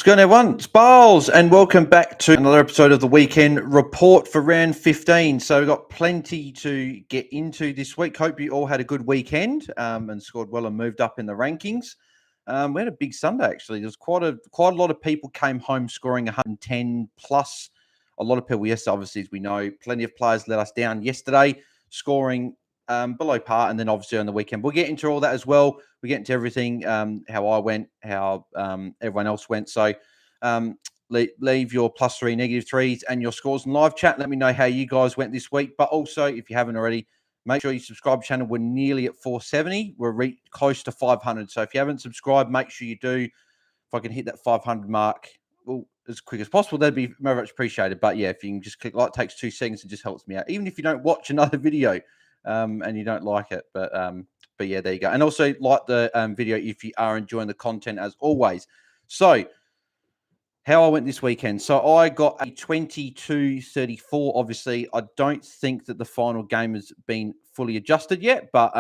What's going on, everyone? It's Bowles, and welcome back to another episode of the Weekend Report for round 15. So we've got plenty to get into this week. Hope you all had a good weekend and scored well and moved up in the rankings. We had a big Sunday, actually. There's quite a lot of people came home scoring 110 plus. A lot of people, yes, obviously, as we know, plenty of players let us down yesterday, scoring below par, and then obviously on the weekend. We'll get into all that as well. We get into everything, how I went, how everyone else went. So leave your +3, -3s and your scores in live chat. Let me know how you guys went this week. But also, if you haven't already, make sure you subscribe to the channel. We're nearly at 470. We're close to 500. So if you haven't subscribed, make sure you do. If I can hit that 500 mark as quick as possible, that'd be very much appreciated. But yeah, if you can just click like, it takes 2 seconds. It just helps me out. Even if you don't watch another video and you don't like it. But yeah, there you go. And also like the video if you are enjoying the content as always. So how I went this weekend. So I got a 22-34. Obviously, I don't think that the final game has been fully adjusted yet. But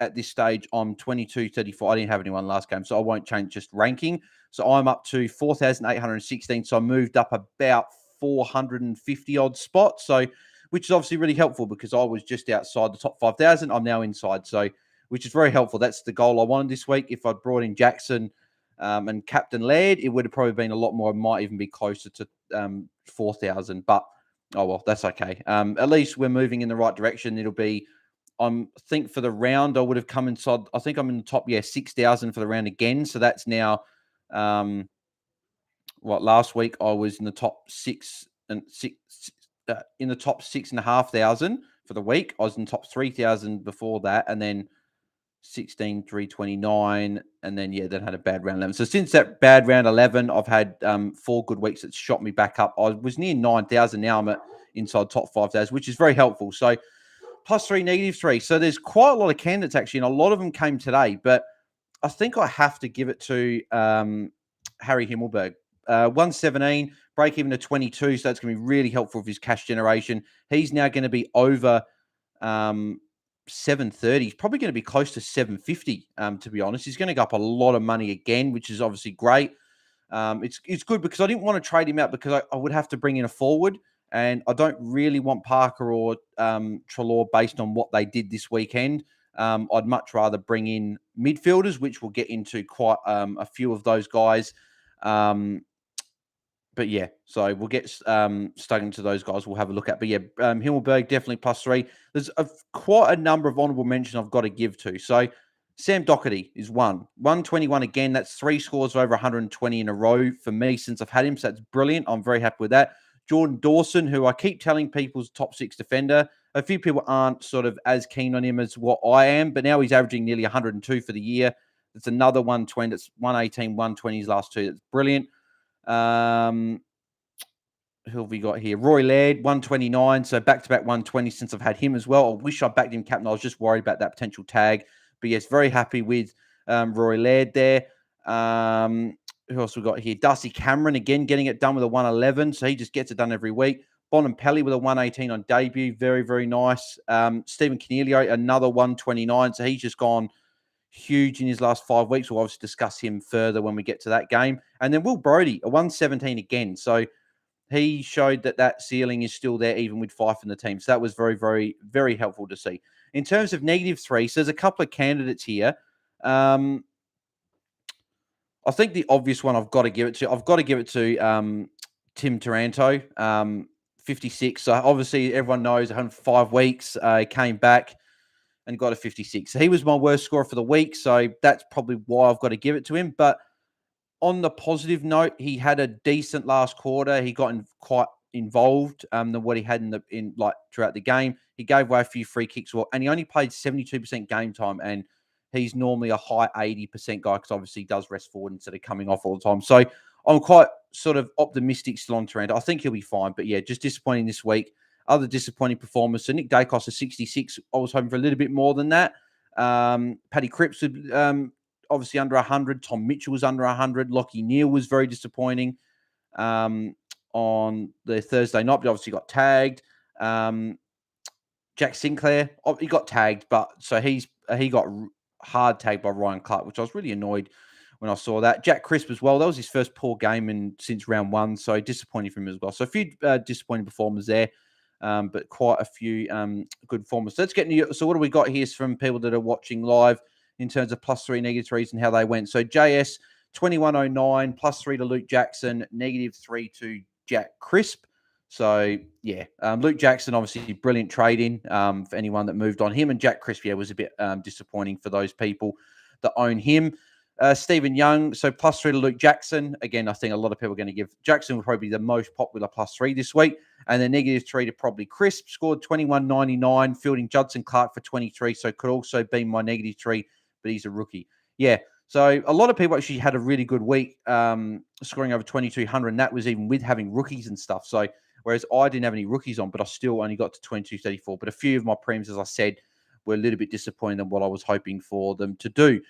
at this stage, I'm 22-34. I didn't have anyone last game, so I won't change just ranking. So I'm up to 4,816. So I moved up about 450 odd spots. So which is obviously really helpful because I was just outside the top 5,000. I'm now inside. So which is very helpful. That's the goal I wanted this week. If I'd brought in Jackson and Captain Laird, it would have probably been a lot more. It might even be closer to 4,000. But, oh, well, that's okay. At least we're moving in the right direction. It'll be, I think for the round, I would have come inside. I think I'm in the top, 6,000 for the round again. So that's now, last week I was in the top in the top 6,500 for the week. I was in top 3,000 before that. And then 16,329, and then then had a bad round 11. So since that bad round 11, I've had 4 good weeks that shot me back up. I was near 9,000. Now I'm at inside top 5,000, which is very helpful. So +3, -3. So there's quite a lot of candidates actually, and a lot of them came today. But I think I have to give it to Harry Hillberg. 117, break even to 22. So that's going to be really helpful with his cash generation. He's now going to be over 730. He's probably going to be close to 750, to be honest. He's going to go up a lot of money again, which is obviously great. It's good because I didn't want to trade him out because I would have to bring in a forward, and I don't really want Parker or Trelaw based on what they did this weekend. I'd much rather bring in midfielders, which we'll get into quite a few of those guys. But yeah, so we'll get stuck into those guys. We'll have a look at. But yeah, Hillberg definitely +3. There's quite a number of honourable mentions I've got to give to. So Sam Dougherty is 121 again. That's 3 scores of over 120 in a row for me since I've had him. So that's brilliant. I'm very happy with that. Jordan Dawson, who I keep telling people's top 6 defender. A few people aren't sort of as keen on him as what I am, but now he's averaging nearly 102 for the year. That's another 120. That's 118, 120's last 2. That's brilliant. Who have we got here? Roy Laird, 129. So back-to-back 120 since I've had him as well. I wish I backed him captain. I was just worried about that potential tag. But yes, very happy with Roy Laird there. Who else we got here? Darcy Cameron, again, getting it done with a 111. So he just gets it done every week. Bonampelli with a 118 on debut. Very, very nice. Stephen Canelio, another 129. So he's just gone huge in his last 5 weeks. We'll obviously discuss him further when we get to that game. And then Will Brodie, a 117 again. So he showed that ceiling is still there, even with Fife in the team. So that was very, very, very helpful to see. In terms of -3, so there's a couple of candidates here. I think the obvious one I've got to give it to, Tim Taranto, 56. So obviously everyone knows 105 weeks, came back and got a 56. So he was my worst scorer for the week. So that's probably why I've got to give it to him. But on the positive note, he had a decent last quarter. He got quite involved than what he had throughout the game. He gave away a few free kicks, and he only played 72% game time. And he's normally a high 80% guy because obviously he does rest forward instead of coming off all the time. So I'm quite sort of optimistic still on Taranto. I think he'll be fine. But yeah, just disappointing this week. Other disappointing performance. So Nick Decost is 66. I was hoping for a little bit more than that. Paddy Cripps was obviously under 100. Tom Mitchell was under 100. Lockie Neal was very disappointing on the Thursday night, but obviously got tagged. Jack Sinclair, he got tagged, but so he got hard tagged by Ryan Clark, which I was really annoyed when I saw that. Jack Crisp as well. That was his first poor game since round one, so disappointing for him as well. So a few disappointing performers there, but quite a few good performers. So let's get into. So what do we got here from people that are watching live in terms of +3, -3s, and how they went? So JS 2109 +3 to Luke Jackson, -3 to Jack Crisp. So, yeah, Luke Jackson, obviously, brilliant trading for anyone that moved on him. And Jack Crisp, was a bit disappointing for those people that own him. Stephen Young, so +3 to Luke Jackson. Again, I think a lot of people are going to give Jackson will probably be the most popular +3 this week. And then -3 to probably Crisp. Scored 21.99, fielding Judson Clark for 23. So could also be my -3, but he's a rookie. Yeah. So a lot of people actually had a really good week, scoring over 2,200. And that was even with having rookies and stuff. So, whereas I didn't have any rookies on, but I still only got to 22.34. But a few of my premiums, as I said, were a little bit disappointed than what I was hoping for them to do.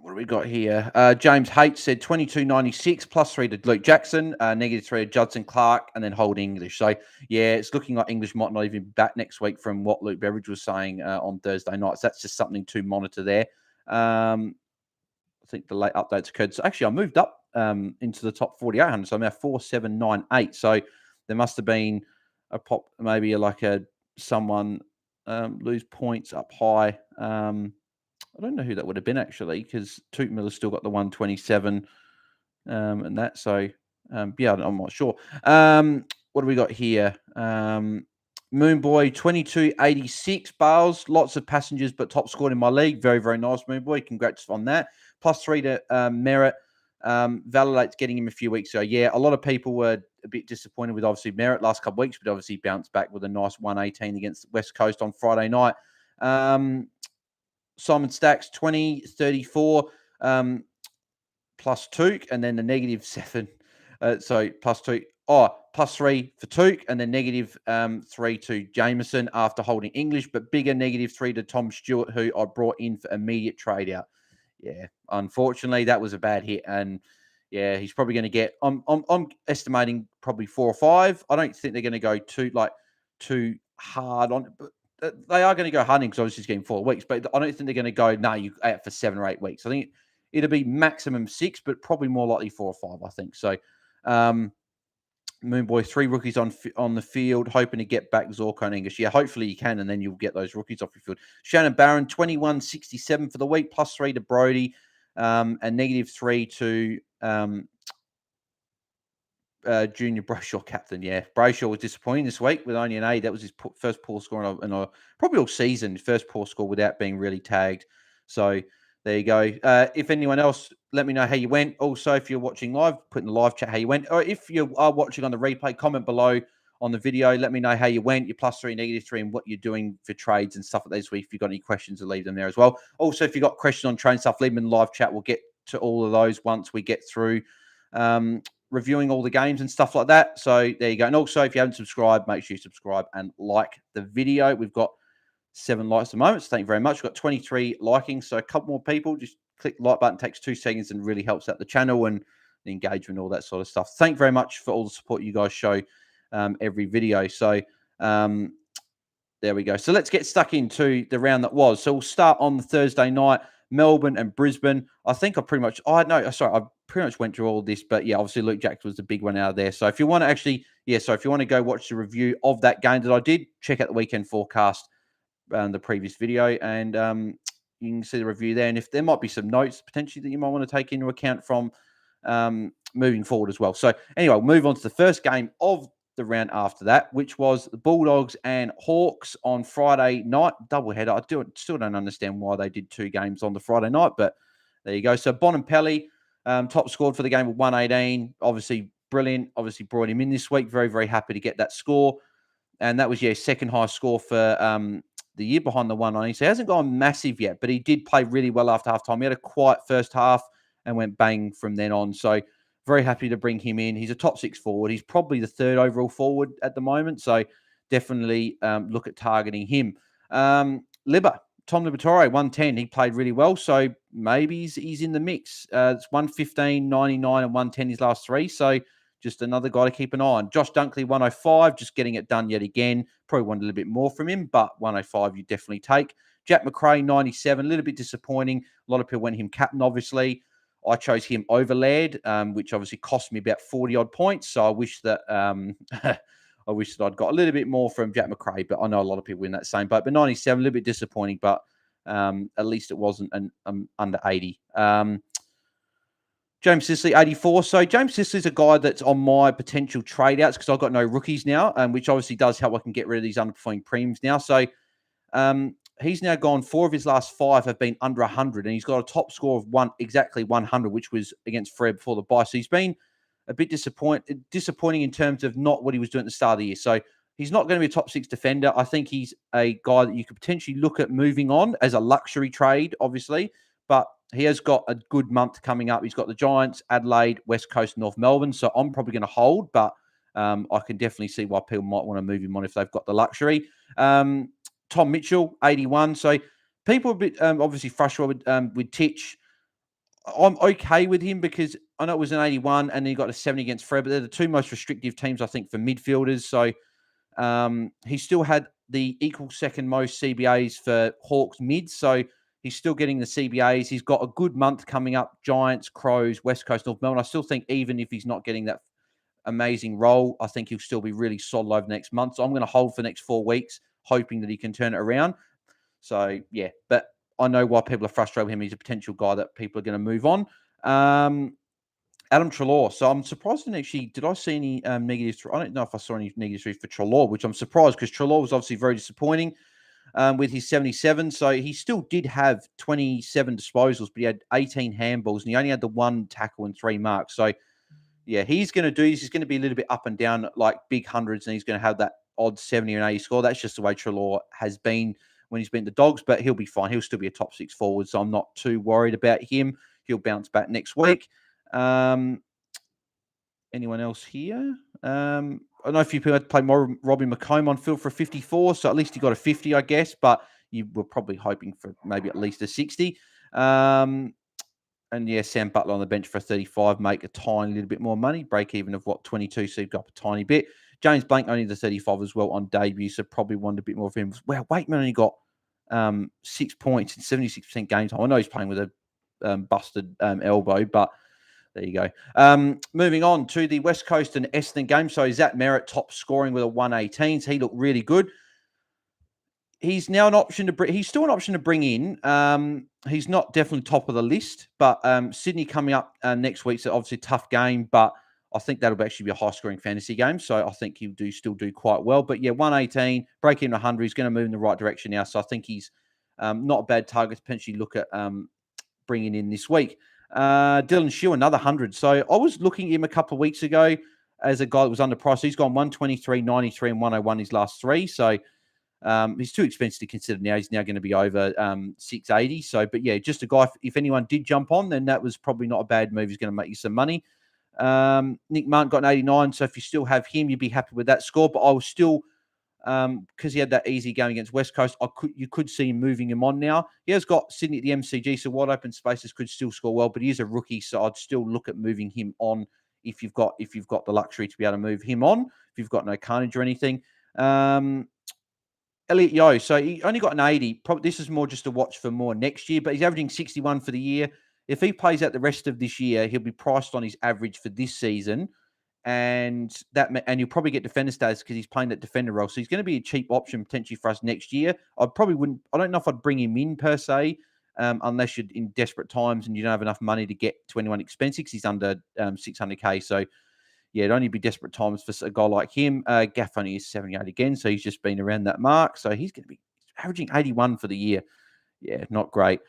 What do we got here? James Haight said 22.96 +3 to Luke Jackson, -3 to Judson Clark, and then hold English. So, yeah, it's looking like English might not even be back next week from what Luke Beveridge was saying on Thursday night. So that's just something to monitor there. I think the late updates occurred. So actually, I moved up into the top 4,800. So I'm now 4,798. So there must have been a pop, maybe someone lose points up high. I don't know who that would have been actually, because Toot Miller's still got the 127 and that. So I'm not sure. What do we got here? Moonboy 22.86 bales, lots of passengers, but top scored in my league. Very, very nice, Moonboy. Congrats on that. +3 to Merritt. Validate's getting him a few weeks ago. Yeah, a lot of people were a bit disappointed with obviously Merritt last couple of weeks, but obviously bounced back with a nice 118 against West Coast on Friday night. Simon Stacks 20.34 plus Took, and then the -7. So plus Took. +3 for Took, and then -3 to Jameson after holding English, but bigger -3 to Tom Stewart, who I brought in for immediate trade out. Yeah, unfortunately, that was a bad hit, and yeah, he's probably going to get. I'm estimating probably 4 or 5. I don't think they're going to go too hard on it, but they are going to go hunting because obviously he's getting 4 weeks. But I don't think they're going to go. No, you out for 7 or 8 weeks. I think it'll be maximum 6, but probably more likely 4 or 5. I think so. Moonboy 3 rookies on the field, hoping to get back Zorko and English. Yeah, hopefully you can, and then you'll get those rookies off your field. Shannon Barron 21.67 for the week, +3 to Brody, and -3 to Junior Brayshaw captain. Yeah, Brayshaw was disappointing this week with only an A. That was his first poor score in probably all season. First poor score without being really tagged. So there you go. If anyone else, let me know how you went. Also, if you're watching live, put in the live chat how you went. Or if you are watching on the replay, comment below on the video. Let me know how you went, your +3, -3, and what you're doing for trades and stuff like this week. If you've got any questions, to leave them there as well. Also, if you've got questions on trade stuff, leave them in the live chat. We'll get to all of those once we get through reviewing all the games and stuff like that. So there you go. And also, if you haven't subscribed, make sure you subscribe and like the video. We've got 7 likes at the moment. So thank you very much. We've got 23 likings. So a couple more people, just click the like button. It takes 2 seconds and really helps out the channel and the engagement, all that sort of stuff. Thank you very much for all the support you guys show every video. So there we go. So let's get stuck into the round that was. So we'll start on the Thursday night, Melbourne and Brisbane. I think I pretty much went through all of this, but yeah, obviously Luke Jackson was the big one out of there. So if you want to if you want to go watch the review of that game that I did, check out the weekend forecast, the previous video, and you can see the review there. And if there might be some notes potentially that you might want to take into account from moving forward as well. So anyway, we'll move on to the first game of the round after that, which was the Bulldogs and Hawks on Friday night, doubleheader. I still don't understand why they did 2 games on the Friday night, but there you go. So Bonampelli top scored for the game with 118. Obviously brilliant. Obviously brought him in this week. Very, very happy to get that score. And that was, second highest score for the year behind the 190. So he hasn't gone massive yet, but he did play really well after halftime. He had a quiet first half and went bang from then on. So very happy to bring him in. He's a top 6 forward. He's probably the 3rd overall forward at the moment. So definitely look at targeting him. Tom Liberatore, 110. He played really well. So maybe he's in the mix. It's 115, 99, and 110 his last 3. So just another guy to keep an eye on. Josh Dunkley, 105, just getting it done yet again. Probably wanted a little bit more from him, but 105 you definitely take. Jack Mcrae, 97, a little bit disappointing. A lot of people went him captain, obviously. I chose him over Laird, which obviously cost me about 40-odd points. So I wish that I'd got a little bit more from Jack Mcrae, but I know a lot of people in that same boat. But 97, a little bit disappointing, but at least it wasn't under 80. James Sicily, 84. So James Sicily's a guy that's on my potential trade outs because I've got no rookies now, which obviously does help. I can get rid of these underperforming premiums now. So he's now gone 4 of his last 5 have been under 100, and he's got a top score of exactly 100, which was against Freo before the bye. So he's been a bit disappointing in terms of not what he was doing at the start of the year. So he's not going to be a top 6 defender. I think he's a guy that you could potentially look at moving on as a luxury trade, obviously, but he has got a good month coming up. He's got the Giants, Adelaide, West Coast, North Melbourne. So I'm probably going to hold, but I can definitely see why people might want to move him on if they've got the luxury. Tom Mitchell, 81. So people are a bit obviously frustrated with Titch. I'm okay with him because I know it was an 81 and then he got a 70 against Freo, but they're the 2 most restrictive teams, I think, for midfielders. So he still had the equal second most CBAs for Hawks mids. So he's still getting the CBAs. He's got a good month coming up. Giants, Crows, West Coast, North Melbourne. I still think even if he's not getting that amazing role, I think he'll still be really solid over the next month. So I'm going to hold for the next 4 weeks, hoping that he can turn it around. So, yeah, but I know why people are frustrated with him. He's a potential guy that people are going to move on. Adam Trelaw. So I'm surprised did I see any negatives? I don't know if I saw any negatives for Trelaw, which I'm surprised because Trelaw was obviously very disappointing with his 77. So he still did have 27 disposals, but he had 18 handballs and he only had the 1 tackle and 3 marks. So, yeah, he's going to do this. He's going to be a little bit up and down, like big hundreds, and he's going to have that odd 70 and 80 score. That's just the way Trelaw has been when he's been the Dogs, but he'll be fine. He'll still be a top 6 forward, so I'm not too worried about him. He'll bounce back next week. Anyone else here? I know a few people had to play more Robbie McComb on field for a 54, so at least he got a 50, I guess, but you were probably hoping for maybe at least a 60. And yeah, Sam Butler on the bench for a 35, make a tiny little bit more money, break even of 22, so you've got a tiny bit. James Blank only the 35 as well on debut, so probably wanted a bit more of him. Wow, Wakeman only got 6 points in 76% game time. I know he's playing with a busted elbow, but there you go. Moving on to the West Coast and Essendon game. So Zach Merritt top scoring with a 118. So he looked really good. He's now an option to bring. He's still an option to bring in. He's not definitely top of the list, but Sydney coming up next week. So obviously a tough game, but I think that'll actually be a high-scoring fantasy game. So I think he'll still do quite well. But yeah, 118, breaking 100. He's going to move in the right direction now. So I think he's not a bad target to potentially look at bringing in this week. Dylan Shew, another 100. So I was looking at him a couple of weeks ago as a guy that was underpriced. He's gone 123, 93, and 101 his last 3. So he's too expensive to consider now. He's now going to be over 680. So, but yeah, just a guy, if anyone did jump on, then that was probably not a bad move. He's going to make you some money. Nick Martin got an 89. So if you still have him, you'd be happy with that score. But I was still, because he had that easy game against West Coast, you could see him moving him on now. He has got Sydney at the MCG, so wide open spaces could still score well, but he is a rookie, so I'd still look at moving him on if you've got the luxury to be able to move him on, if you've got no carnage or anything. Elliot Yeo, so he only got an 80. Probably this is more just a watch for more next year, but he's averaging 61 for the year. If he plays out the rest of this year, he'll be priced on his average for this season. And you'll probably get defender status because he's playing that defender role. So he's going to be a cheap option potentially for us next year. I don't know if I'd bring him in per se, unless you're in desperate times and you don't have enough money to get to anyone expensive because he's under 600k. So yeah, it'd only be desperate times for a guy like him. Gaff only is 78 again, so he's just been around that mark. So he's going to be averaging 81 for the year. Yeah, not great.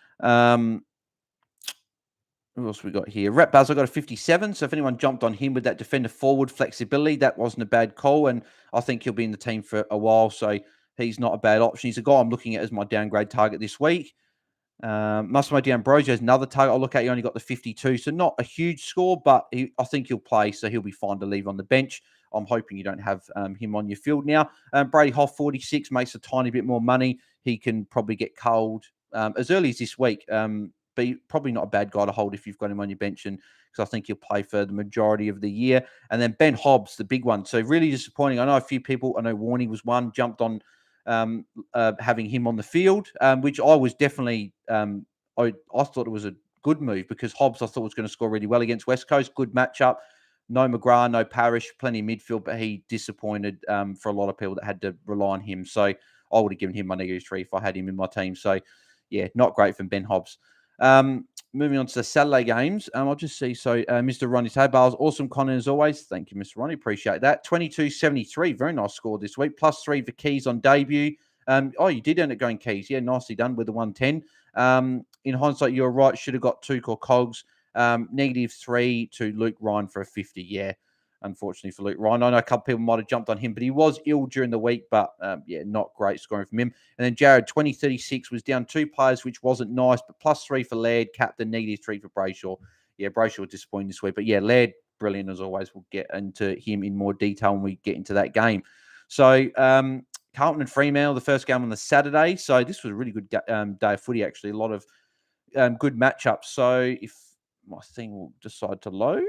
Who else we got here? Rat Basil got a 57. So if anyone jumped on him with that defender forward flexibility, that wasn't a bad call. And I think he'll be in the team for a while. So he's not a bad option. He's a guy I'm looking at as my downgrade target this week. Massimo D'Ambrosio is another target I'll look at. He only got the 52. So not a huge score, but I think he'll play. So he'll be fine to leave on the bench. I'm hoping you don't have him on your field now. Brady Hoff, 46, makes a tiny bit more money. He can probably get culled as early as this week. be probably not a bad guy to hold if you've got him on your bench, and because I think he'll play for the majority of the year. And then Ben Hobbs, the big one. So really disappointing. I know a few people, I know Warney was one, jumped on having him on the field, which I was definitely, I thought it was a good move because Hobbs I thought was going to score really well against West Coast. Good matchup. No Mcrae, no Parrish, plenty of midfield, but he disappointed for a lot of people that had to rely on him. So I would have given him my -3 if I had him in my team. So yeah, not great from Ben Hobbs. Moving on to the Saturday games, I'll just see. So Mr. Ronnie Taybars, awesome content as always. Thank you, Mr. Ronnie. Appreciate that. 22-73, very nice score this week. +3 for Keys on debut. You did end up going Keys. Yeah, nicely done with the 110. In hindsight, you're right. Should have got Took or Cogs. -3 to Luke Ryan for a 50. Yeah, unfortunately for Luke Ryan. I know a couple people might have jumped on him, but he was ill during the week. But yeah, not great scoring from him. And then Jared, 20-36, was down 2 players, which wasn't nice, but +3 for Laird, captain, -3 for Brayshaw. Yeah, Brayshaw was disappointing this week. But yeah, Laird, brilliant as always. We'll get into him in more detail when we get into that game. So Carlton and Fremantle, the first game on the Saturday. So this was a really good day of footy, actually. A lot of good matchups. So if my thing will decide to load.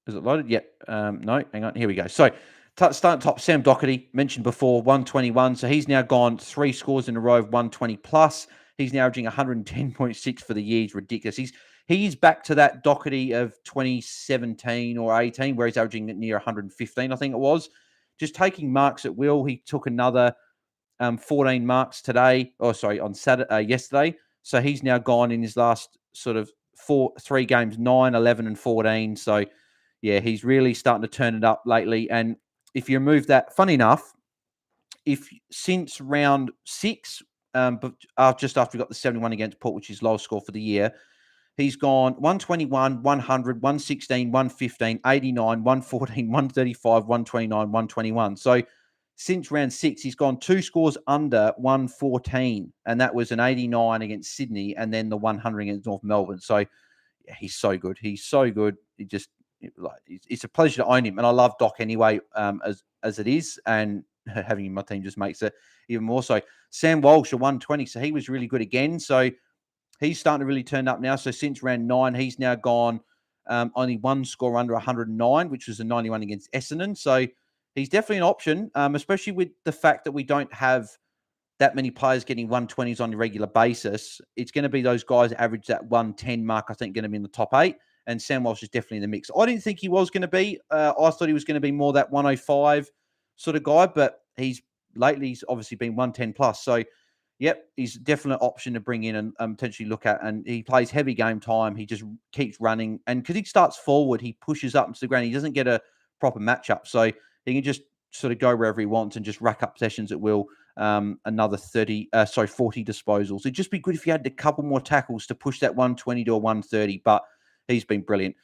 Is it loaded? Yep. No, hang on. Here we go. So starting top, Sam Dougherty, mentioned before, 121. So he's now gone 3 scores in a row of 120 plus. He's now averaging 110.6 for the year. He's ridiculous. He's back to that Dougherty of 2017 or 18, where he's averaging near 115, I think it was. Just taking marks at will. He took another 14 marks today, on yesterday. So he's now gone in his last sort of 3 games, 9, 11, and 14. So yeah, he's really starting to turn it up lately. And if you remove that, funny enough, since round 6, but just after we got the 71 against Port, which is lowest score for the year, he's gone 121, 100, 116, 115, 89, 114, 135, 129, 121. So since round 6, he's gone 2 scores under 114, and that was an 89 against Sydney and then the 100 against North Melbourne. So yeah, he's so good. He's so good. It's a pleasure to own him, and I love Doc anyway, as it is, and having him in my team just makes it even more so. Sam Walsh, a 120, so he was really good again. So he's starting to really turn up now. So since round 9, he's now gone only 1 score under 109, which was a 91 against Essendon. So he's definitely an option, especially with the fact that we don't have that many players getting 120s on a regular basis. It's going to be those guys that average that 110 mark, I think, going to be in the top 8. And Sam Walsh is definitely in the mix. I didn't think he was going to be. I thought he was going to be more that 105 sort of guy, but he's obviously been 110 plus. So, yep, he's definitely an option to bring in and potentially look at. And he plays heavy game time. He just keeps running. And because he starts forward, he pushes up into the ground. He doesn't get a proper matchup. So he can just sort of go wherever he wants and just rack up possessions at will. Another 40 disposals. It'd just be good if you had a couple more tackles to push that 120 to a 130, but he's been brilliant.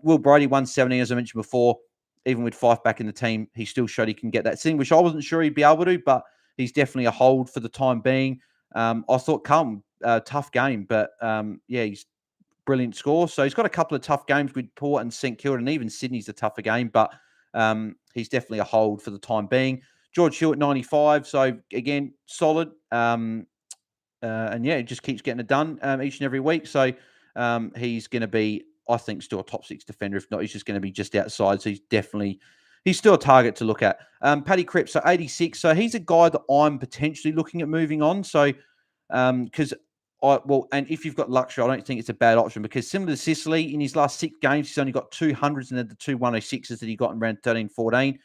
Will Brady, 170, as I mentioned before, even with Fife back in the team, he still showed he can get that thing, which I wasn't sure he'd be able to, but he's definitely a hold for the time being. I thought Carlton, tough game, but yeah, he's brilliant score. So he's got a couple of tough games with Port and St Kilda, and even Sydney's a tougher game, but he's definitely a hold for the time being. George Shew at 95, so again, solid. And yeah, it just keeps getting it done each and every week. So he's going to be, I think, still a top 6 defender. If not, he's just going to be just outside. So he's still a target to look at. Paddy Cripps, so 86. So he's a guy that I'm potentially looking at moving on. So because and if you've got luxury, I don't think it's a bad option, because similar to Sicily, in his last 6 games, he's only got 200s and then the 2 106s that he got in round 13-14.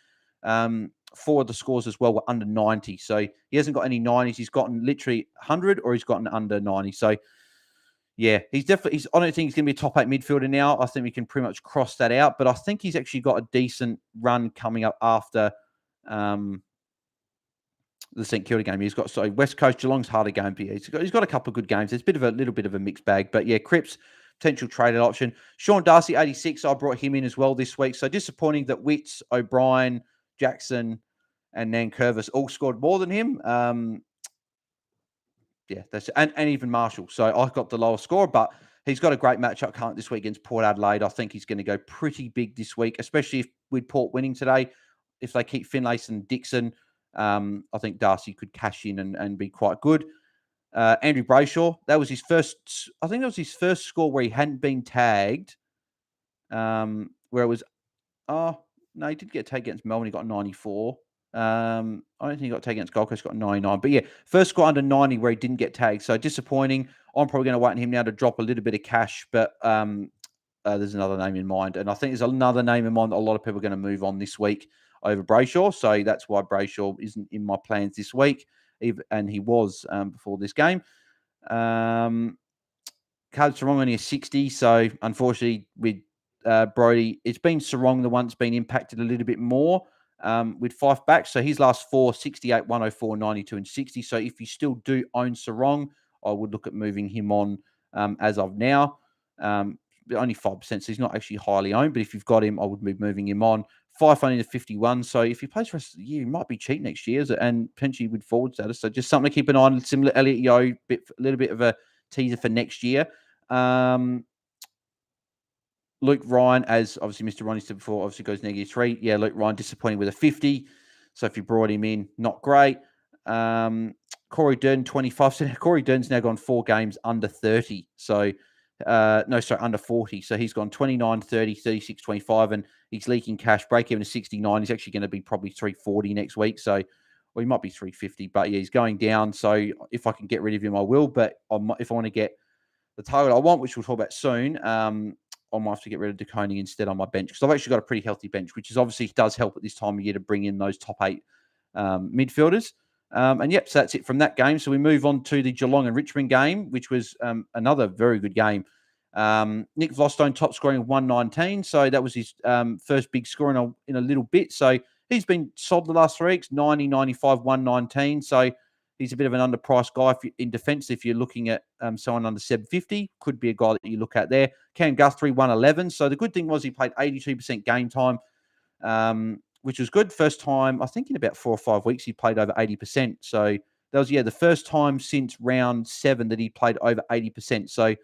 4 of the scores as well were under 90. So he hasn't got any 90s. He's gotten literally 100 or he's gotten under 90. So yeah, he's definitely, I don't think he's going to be a top 8 midfielder now. I think we can pretty much cross that out, but I think he's actually got a decent run coming up after the St Kilda game. He's got West Coast, Geelong's harder game for you. He's got a couple of good games. There's a little bit of a mixed bag, but yeah, Cripps, potential traded option. Sean Darcy, 86. I brought him in as well this week. So disappointing that Witts, O'Brien, Jackson, and Nankervis all scored more than him. Yeah, and even Marshall. So I got the lower score, but he's got a great matchup this week against Port Adelaide. I think he's going to go pretty big this week, especially with Port winning today. If they keep Finlayson and Dixon, I think Darcy could cash in and be quite good. Andrew Brayshaw, that was his first. I think that was his first score where he hadn't been tagged. Where it was, oh no, he did get tagged against Melbourne. He got 94. I don't think he got tagged against Gold Coast. Got 99. But yeah, first score under 90 where he didn't get tagged. So disappointing. I'm probably going to wait on him now to drop a little bit of cash, but there's another name in mind, and I think there's another name in mind that a lot of people are going to move on this week over Brayshaw. So that's why Brayshaw isn't in my plans this week, and he was before this game. Caleb Sarong only a 60, so unfortunately with Brodie, it's been Sarong the one that's been impacted a little bit more with Fife back. So his last four, 68, 104, 92, and 60. So if you still do own Sarong, I would look at moving him on as of now. Only 5%, so he's not actually highly owned. But if you've got him, I would be moving him on. Fife only to 51. So if he plays for the rest of the year, he might be cheap next year and potentially with forward status. So just something to keep an eye on. Similar Elliot Yeo, a little bit of a teaser for next year. Luke Ryan, as obviously Mr. Ronnie said before, obviously goes -3. Yeah, Luke Ryan disappointing with a 50. So if you brought him in, not great. Corey Durden, 25. So Corey Durden's now gone 4 games under 30. So, under 40. So he's gone 29, 30, 36, 25, and he's leaking cash. Break even to 69. He's actually going to be probably 340 next week. So, well, he might be 350, but yeah, he's going down. So if I can get rid of him, I will. But if I want to get the target I want, which we'll talk about soon, I might have to get rid of DeConing instead on my bench because I've actually got a pretty healthy bench, which is obviously does help at this time of year to bring in those top 8 midfielders. So that's it from that game. So we move on to the Geelong and Richmond game, which was another very good game. Nick Vostone top scoring of 119. So that was his first big score in a little bit. So he's been solid the last 3 weeks, 90, 95, 119. So he's a bit of an underpriced guy in defence. If you're looking at someone under 750, could be a guy that you look at there. Cam Guthrie, 111. So the good thing was he played 82% game time, which was good. First time, I think in about 4 or 5 weeks, he played over 80%. So that was, the first time since round 7 that he played over 80%. So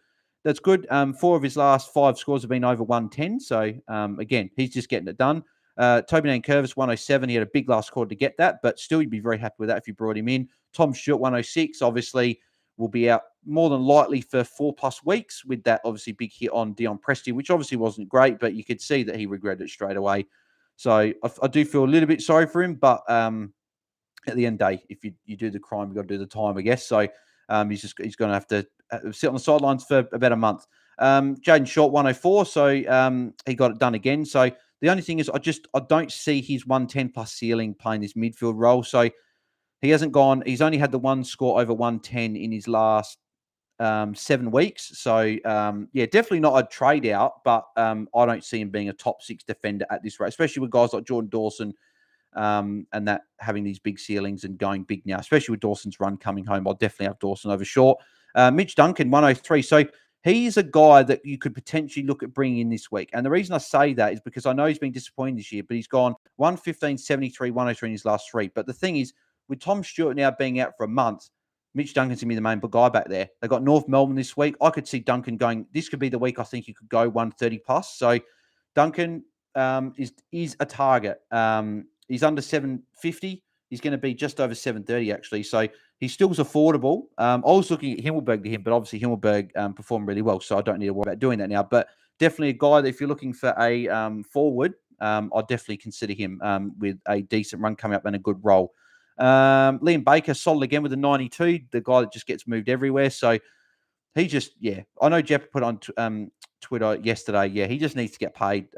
that's good. 4 of his last 5 scores have been over 110. So, again, he's just getting it done. Toby Nankervis, 107. He had a big last quarter to get that, but still you'd be very happy with that if you brought him in. Tom Stewart, 106. Obviously, will be out more than likely for 4+ weeks with that obviously big hit on Dion Prestia, which obviously wasn't great, but you could see that he regretted it straight away. So I do feel a little bit sorry for him, but at the end of the day, if you do the crime, you've got to do the time, I guess. So he's going to have to sit on the sidelines for about a month. Jaden Short, 104. So he got it done again. So the only thing is I don't see his 110+ ceiling playing this midfield role. So he hasn't gone. He's only had the one score over 110 in his last 7 weeks. So, definitely not a trade out, but I don't see him being a top 6 defender at this rate, especially with guys like Jordan Dawson and that having these big ceilings and going big now, especially with Dawson's run coming home. I'll definitely have Dawson over Short. Mitch Duncan, 103. So he's a guy that you could potentially look at bringing in this week. And the reason I say that is because I know he's been disappointing this year, but he's gone 115, 73, 103 in his last 3. But the thing is, with Tom Stewart now being out for a month, Mitch Duncan's going to be the main guy back there. They've got North Melbourne this week. I could see Duncan going, this could be the week I think he could go 130+. So Duncan is a target. He's under 750. He's going to be just over 730, actually. So he still's affordable. I was looking at Hillberg to him, but obviously Hillberg performed really well, so I don't need to worry about doing that now. But definitely a guy that if you're looking for a forward, I'd definitely consider him with a decent run coming up and a good role. Liam Baker, solid again with a 92, the guy that just gets moved everywhere. So he just, I know Jeff put on Twitter yesterday, he just needs to get paid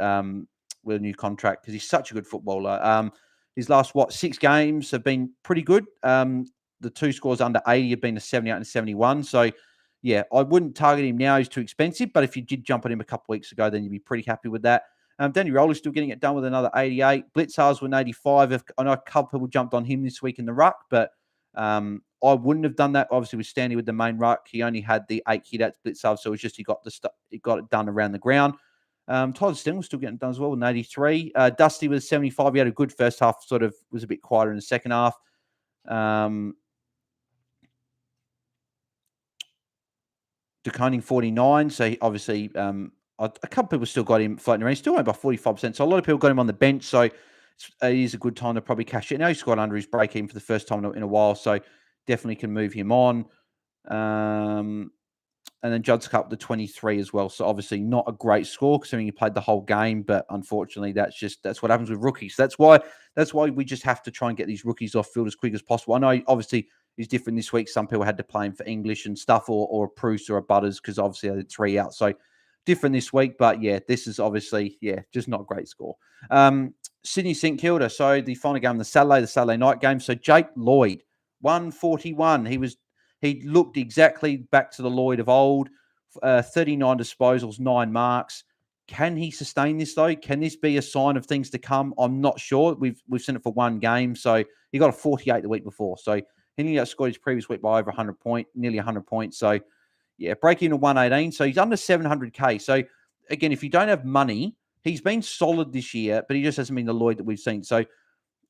with a new contract because he's such a good footballer. His last, 6 games have been pretty good. The 2 scores under 80 have been a 78 and a 71. So, I wouldn't target him now. He's too expensive. But if you did jump on him a couple of weeks ago, then you'd be pretty happy with that. Danny Rowley's still getting it done with another 88. Blitzars with an 85. I know a couple of people jumped on him this week in the ruck, but I wouldn't have done that. Obviously, with Stanley with the main ruck, he only had the 8 hit at Blitzars, so it was just he got it done around the ground. Tyler Steele was still getting it done as well with an 83. Dusty with a 75. He had a good first half, sort of was a bit quieter in the second half. DeConing 49. So he obviously, a couple of people still got him floating around. He's still only by 45%. So a lot of people got him on the bench. So it is a good time to probably cash it. Now he's scored under his break-even for the first time in a while, so definitely can move him on. And then Judd's Cup, the 23 as well. So obviously not a great score considering he played the whole game, but unfortunately that's what happens with rookies. That's why we just have to try and get these rookies off field as quick as possible. I know obviously he's different this week. Some people had to play him for English and stuff, or a Bruce or a Butters, because obviously they had 3 out. So different this week, but yeah, this is obviously, just not a great score. Sydney St Kilda. So the final game, the Saturday night game. So Jake Lloyd, 141. He looked exactly back to the Lloyd of old. 39 disposals, 9 marks. Can he sustain this though? Can this be a sign of things to come? I'm not sure. We've seen it for one game. So he got a 48 the week before. So he nearly outscored his previous week by over 100 points, nearly 100 points. So yeah, breaking into 118. So he's under 700K. So again, if you don't have money, he's been solid this year, but he just hasn't been the Lloyd that we've seen. So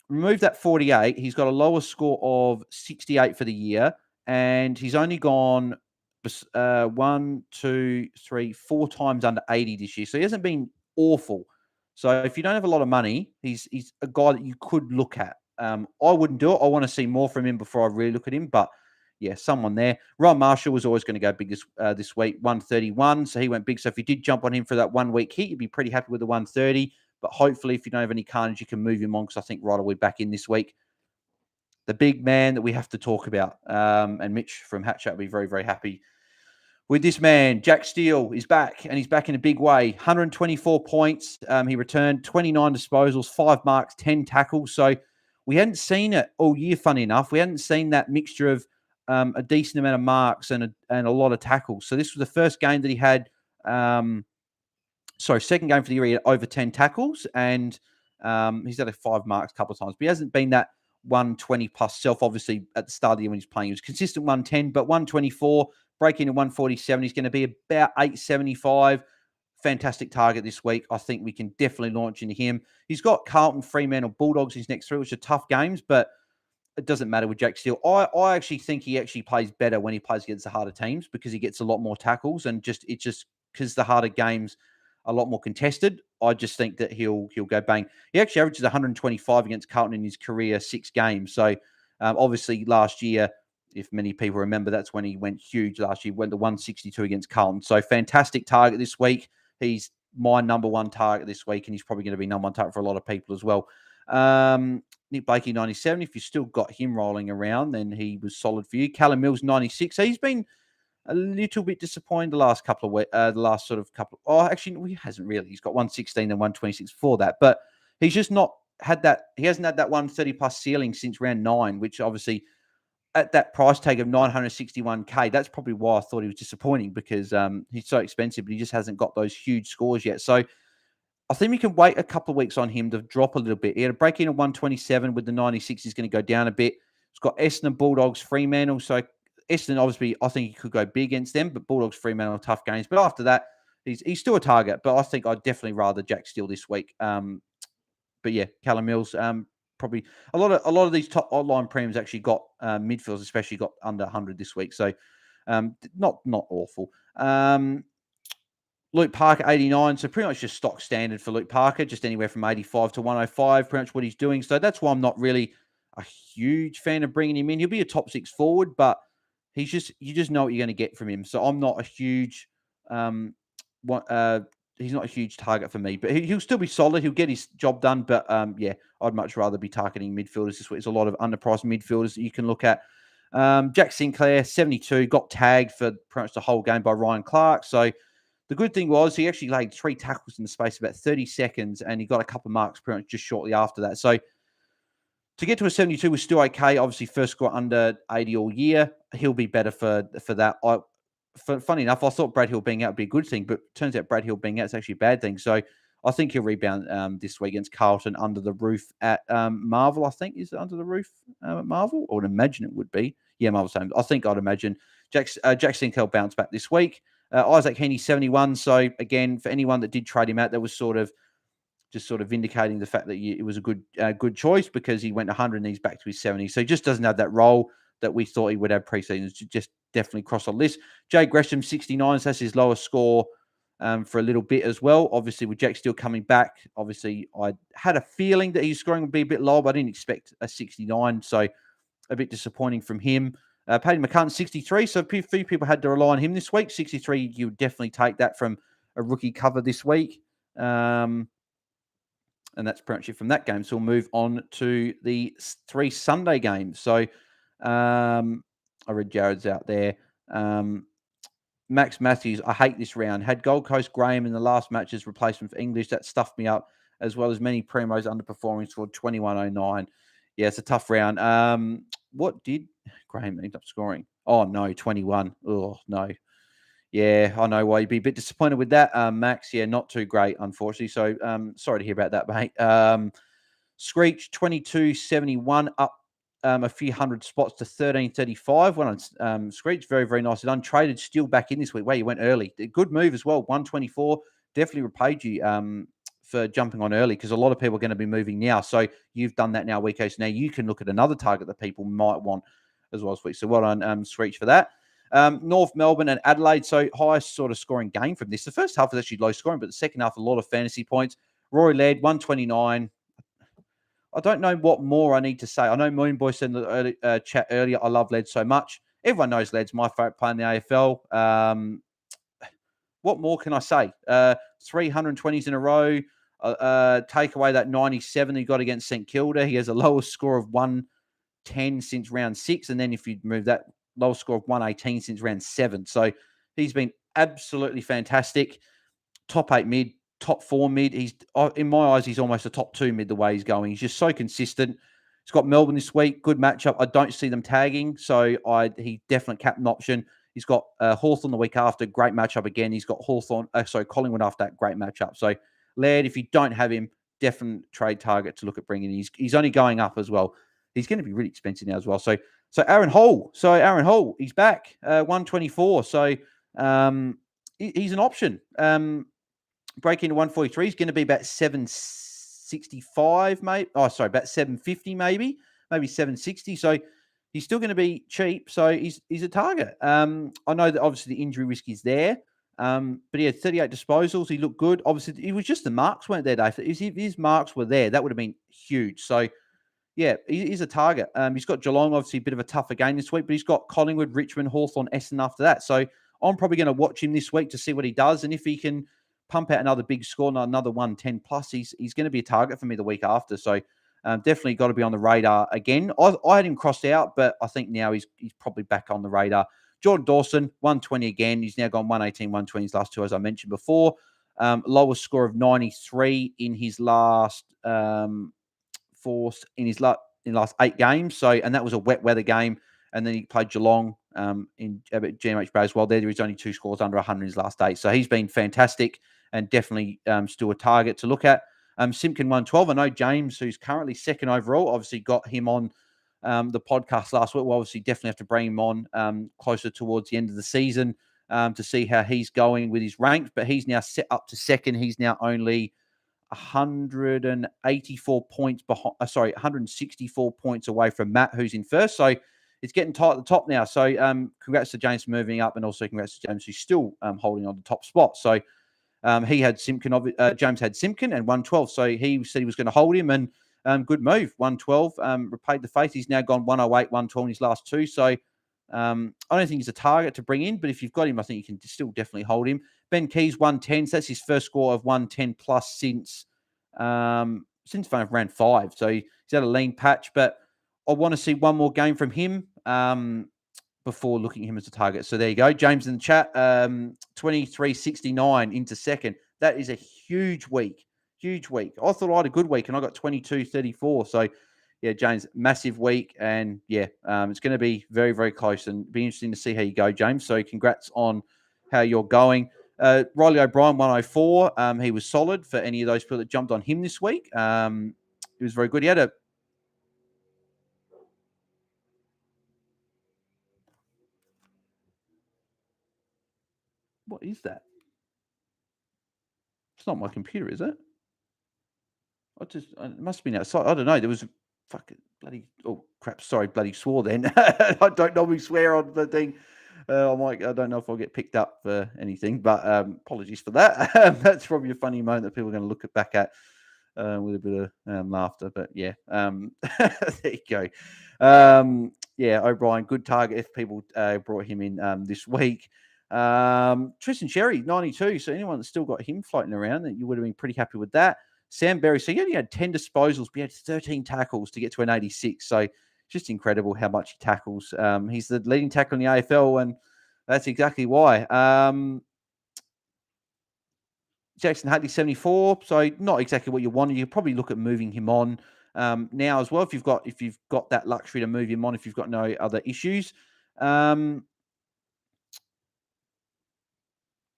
remove that 48. He's got a lower score of 68 for the year. And he's only gone 4 times under 80 this year. So he hasn't been awful. So if you don't have a lot of money, he's a guy that you could look at. I wouldn't do it. I want to see more from him before I really look at him. But yeah, someone there. Ron Marshall was always going to go big this week, 131. So he went big. So if you did jump on him for that 1 week hit, you'd be pretty happy with the 130. But hopefully, if you don't have any carnage, you can move him on, because I think Ryder will be back in this week. The big man that we have to talk about. And Mitch from Hatchet will be very, very happy with this man. Jack Steele is back, and he's back in a big way. 124 points. He returned 29 disposals, 5 marks, 10 tackles. So we hadn't seen it all year, funny enough. We hadn't seen that mixture of a decent amount of marks and a lot of tackles. So this was the first game that he had. Second game for the year, he had over 10 tackles, and he's had 5 marks a couple of times. But he hasn't been that 120 plus self, obviously, at the start of the year when he's playing. He was consistent 110, but 124, breaking to 147. He's going to be about 875. Fantastic target this week. I think we can definitely launch into him. He's got Carlton, Freeman, or Bulldogs his next 3, which are tough games, but it doesn't matter with Jack Steele. I actually think he actually plays better when he plays against the harder teams, because he gets a lot more tackles, and it's just because the harder games are a lot more contested. I just think that he'll go bang. He actually averages 125 against Carlton in his career 6 games. So obviously last year, if many people remember, that's when he went huge last year. Went to 162 against Carlton. So fantastic target this week. He's my number 1 target this week, and he's probably going to be number 1 target for a lot of people as well. Nick Blakey, 97. If you still got him rolling around, then he was solid for you. Callum Mills, 96. So he's been a little bit disappointed the last couple of weeks. He hasn't really. He's got 116 and 126 for that, but he's just not had that. He hasn't had that 130 plus ceiling since round 9, which obviously at that price tag of 961K, that's probably why I thought he was disappointing, because he's so expensive, but he just hasn't got those huge scores yet. So I think we can wait a couple of weeks on him to drop a little bit. He had a break in at 127 with the 96. He's going to go down a bit. He's got Essendon, Bulldogs, Fremantle. So Essendon, obviously, I think he could go big against them, but Bulldogs, Fremantle are tough games. But after that, he's still a target. But I think I'd definitely rather Jack Steele this week. But yeah, Callum Mills, probably a lot of these top line premiums actually got midfielders, especially got under 100 this week. So not awful. Luke Parker, 89. So pretty much just stock standard for Luke Parker, just anywhere from 85 to 105, pretty much what he's doing. So that's why I'm not really a huge fan of bringing him in. He'll be a top 6 forward, but you just know what you're going to get from him. So I'm not a huge, he's not a huge target for me, but he'll still be solid. He'll get his job done. But I'd much rather be targeting midfielders this week. There's a lot of underpriced midfielders that you can look at. Jack Sinclair, 72, got tagged for pretty much the whole game by Ryan Clark. So the good thing was he actually laid 3 tackles in the space of about 30 seconds, and he got a couple of marks pretty much just shortly after that. So to get to a 72 was still okay. Obviously, first score under 80 all year. He'll be better for that. Funny enough, I thought Brad Hill being out would be a good thing, but turns out Brad Hill being out is actually a bad thing. So I think he'll rebound this week against Carlton under the roof at Marvel. I think is it under the roof at Marvel? I would imagine it would be. Yeah, Marvel's home. I'd imagine Jack Sinclair bounce back this week. Isaac Heaney, 71. So again, for anyone that did trade him out, that was sort of vindicating the fact that it was a good choice, because he went 100 and he's back to his 70. So he just doesn't have that role that we thought he would have pre-season. Just definitely cross the list. Jay Gresham, 69. So that's his lowest score for a little bit as well. Obviously, with Jack Steele coming back, obviously, I had a feeling that his scoring would be a bit low, but I didn't expect a 69, so a bit disappointing from him. Paddy McCartan, 63, so a few people had to rely on him this week. 63, you would definitely take that from a rookie cover this week. And that's pretty much it from that game. So we'll move on to the 3 Sunday games. So I read Jared's out there. Max Matthews, I hate this round. Had Gold Coast Graham in the last match as replacement for English. That stuffed me up, as well as many primos underperforming, scored 21.09. Yeah, it's a tough round. What did Graham end up scoring? Oh, no, 21. Oh, no. Yeah, I know why you'd be a bit disappointed with that, Max. Yeah, not too great, unfortunately. So sorry to hear about that, mate. Screech, 22.71, up a few hundred spots to 13.35. Well on Screech, very, very nice. And untraded, still back in this week. Wow, you went early. Good move as well, 124. Definitely repaid you for jumping on early, because a lot of people are going to be moving now. So you've done that now, week. So now you can look at another target that people might want as well as week. So well done, Screech, for that. North Melbourne and Adelaide, so highest sort of scoring game from this. The first half was actually low scoring, but the second half, a lot of fantasy points. Rory led, 129. I don't know what more I need to say. I know Moon Boy said in the chat earlier, I love Led so much. Everyone knows Led's my favourite player in the AFL. What more can I say? 320s in a row. Take away that 97 he got against St Kilda. He has a lowest score of 110 since round 6. And then if you move that, lowest score of 118 since round 7. So he's been absolutely fantastic. Top 8 mid, top 4 mid. He's, in my eyes, he's almost a top 2 mid the way he's going. He's just so consistent. He's got Melbourne this week. Good matchup. I don't see them tagging, so he definitely captain option. He's got Hawthorn the week after. Great matchup again. He's got Collingwood after that. Great matchup. So Laird, if you don't have him, definite trade target to look at bringing in. He's only going up as well. He's going to be really expensive now as well. So Aaron Hall. He's back. 124. So he's an option. Break into 143 is going to be about 765, mate. Oh, sorry, about 750 maybe 760. So he's still going to be cheap. So he's a target. I know that obviously the injury risk is there, but he had 38 disposals. He looked good. Obviously, it was just the marks weren't there, Dave. If his marks were there, that would have been huge. So yeah, he's a target. He's got Geelong, obviously a bit of a tougher game this week, but he's got Collingwood, Richmond, Hawthorn, Essendon after that. So I'm probably going to watch him this week to see what he does, and if he can pump out another big score, another 110 plus, he's going to be a target for me the week after. So definitely got to be on the radar again. I had him crossed out, but I think now he's probably back on the radar. Jordan Dawson, 120 again. He's now gone 118, 120 his last two, as I mentioned before. Lowest score of 93 in his last in last 8 games. So, and that was a wet weather game. And then he played Geelong in GMH Bay as well. There was only 2 scores under 100 in his last 8. So he's been fantastic and definitely still a target to look at. Simpkin 112. I know James, who's currently second overall, obviously got him on the podcast last week. We'll obviously definitely have to bring him on closer towards the end of the season to see how he's going with his ranks. But he's now set up to second. He's now only 184 points behind. 164 points away from Matt, who's in first. So it's getting tight at the top now. So congrats to James for moving up, and also congrats to James who's still holding on the top spot. So he had Simpkin. James had Simpkin and 112. So he said he was going to hold him, and good move. 112 repaid the faith. He's now gone 108, 112 in his last 2. So I don't think he's a target to bring in, but if you've got him, I think you can still definitely hold him. Ben Keys 110. So that's his first score of 110 plus since round 5. So he's had a lean patch, but I want to see one more game from him before looking at him as a target. So there you go. James in the chat, 23.69 into second. That is a huge week. Huge week. I thought I had a good week, and I got 22.34. So yeah, James, massive week. And yeah, it's going to be very, very close, and be interesting to see how you go, James. So congrats on how you're going. Riley O'Brien, 104. He was solid for any of those people that jumped on him this week. He was very good. He had a... What is that? It's not my computer, is it? It must have been outside. I don't know. There was a fucking bloody... Oh, crap. Sorry, bloody swore then. I don't normally swear on the thing. I don't know if I'll get picked up for anything, but apologies for that. That's probably a funny moment that people are going to look back at with a bit of laughter. But yeah, there you go. O'Brien, good target if people brought him in this week. Tristan Cherry, 92. So anyone that's still got him floating around, that you would have been pretty happy with that. Sam Berry, so he only had 10 disposals, but he had 13 tackles to get to an 86. So just incredible how much he tackles. He's the leading tackle in the AFL, and that's exactly why. Jackson Hartley, 74. So not exactly what you wanted. You probably look at moving him on now as well if you've got that luxury to move him on if you've got no other issues. Jed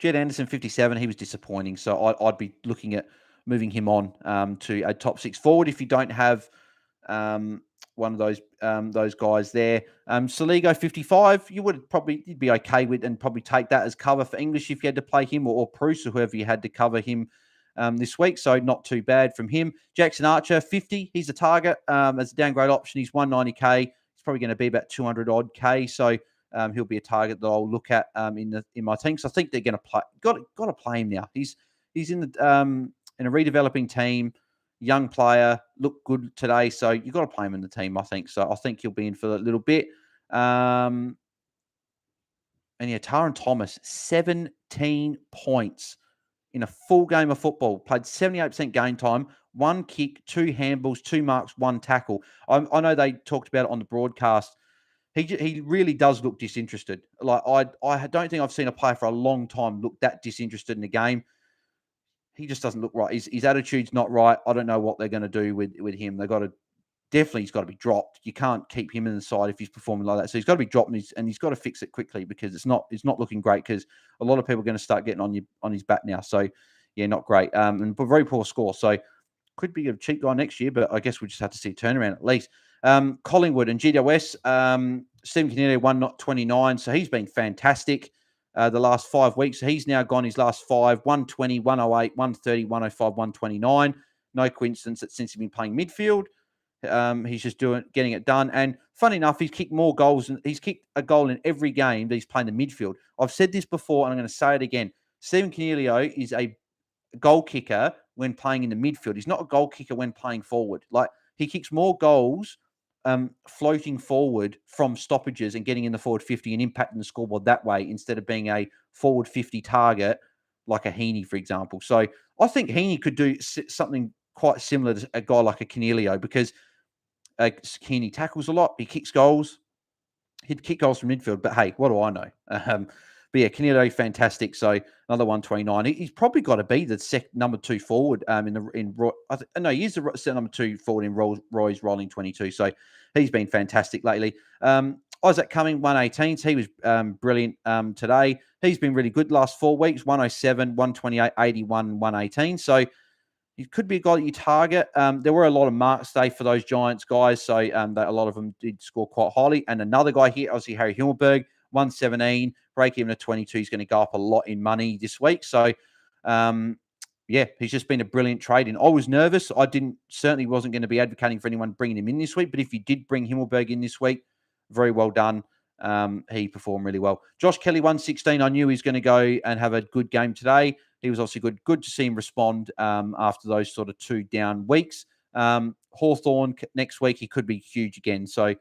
Anderson, 57. He was disappointing. So I'd be looking at moving him on to a top 6 forward if you don't have one of those guys there. Saligo, 55. You'd be okay with and probably take that as cover for English if you had to play him or Bruce or whoever you had to cover him this week. So not too bad from him. Jackson Archer, 50. He's a target as a downgrade option. He's 190k. He's probably going to be about 200 odd k. So he'll be a target that I'll look at in my team. So I think they're going to play. Got to play him now. He's in a redeveloping team, young player, looked good today. So you've got to play him in the team, I think. So I think he'll be in for a little bit. And yeah, Taran Thomas, 17 points in a full game of football. Played 78% game time, 1 kick, 2 handballs, 2 marks, 1 tackle. I know they talked about it on the broadcast. He really does look disinterested. Like I don't think I've seen a player for a long time look that disinterested in the game. He just doesn't look right. His attitude's not right. I don't know what they're going to do with him. He's got to be dropped. You can't keep him in the side if he's performing like that. So he's got to be dropped and he's got to fix it quickly because it's not looking great because a lot of people are going to start getting on his back now. So yeah, not great. And but very poor score. So could be a cheap guy next year, but I guess we just have to see a turnaround at least. Collingwood and GWS, Stephen Canelio, 129. So he's been fantastic the last 5 weeks. So he's now gone his last 5, 120, 108, 130, 105, 129. No coincidence that since he's been playing midfield, he's just getting it done. And funny enough, he's kicked more goals. And he's kicked a goal in every game that he's playing the midfield. I've said this before, and I'm going to say it again. Stephen Canelio is a goal kicker when playing in the midfield. He's not a goal kicker when playing forward. Like he kicks more goals floating forward from stoppages and getting in the forward 50 and impacting the scoreboard that way instead of being a forward 50 target like a Heaney, for example. So I think Heaney could do something quite similar to a guy like a Canelio because Heaney tackles a lot. He kicks goals. He'd kick goals from midfield, but hey, what do I know? But yeah, Canelio, fantastic. So another 129. He's probably got to be the number 2 forward he is the number 2 forward in Roy's rolling 22. So he's been fantastic lately. Isaac Cumming, 118. So he was brilliant today. He's been really good last 4 weeks, 107, 128, 81, 118. So he could be a guy that you target. There were a lot of marks today for those Giants guys. So a lot of them did score quite highly. And another guy here, obviously Harry Hillberg, 117, break even to 22. He's going to go up a lot in money this week. So, he's just been a brilliant trade. And I was nervous. Certainly wasn't going to be advocating for anyone bringing him in this week. But if you did bring Hillberg in this week, very well done. He performed really well. Josh Kelly, 116. I knew he was going to go and have a good game today. He was obviously good. Good to see him respond after those sort of 2 down weeks. Hawthorn next week, he could be huge again. So,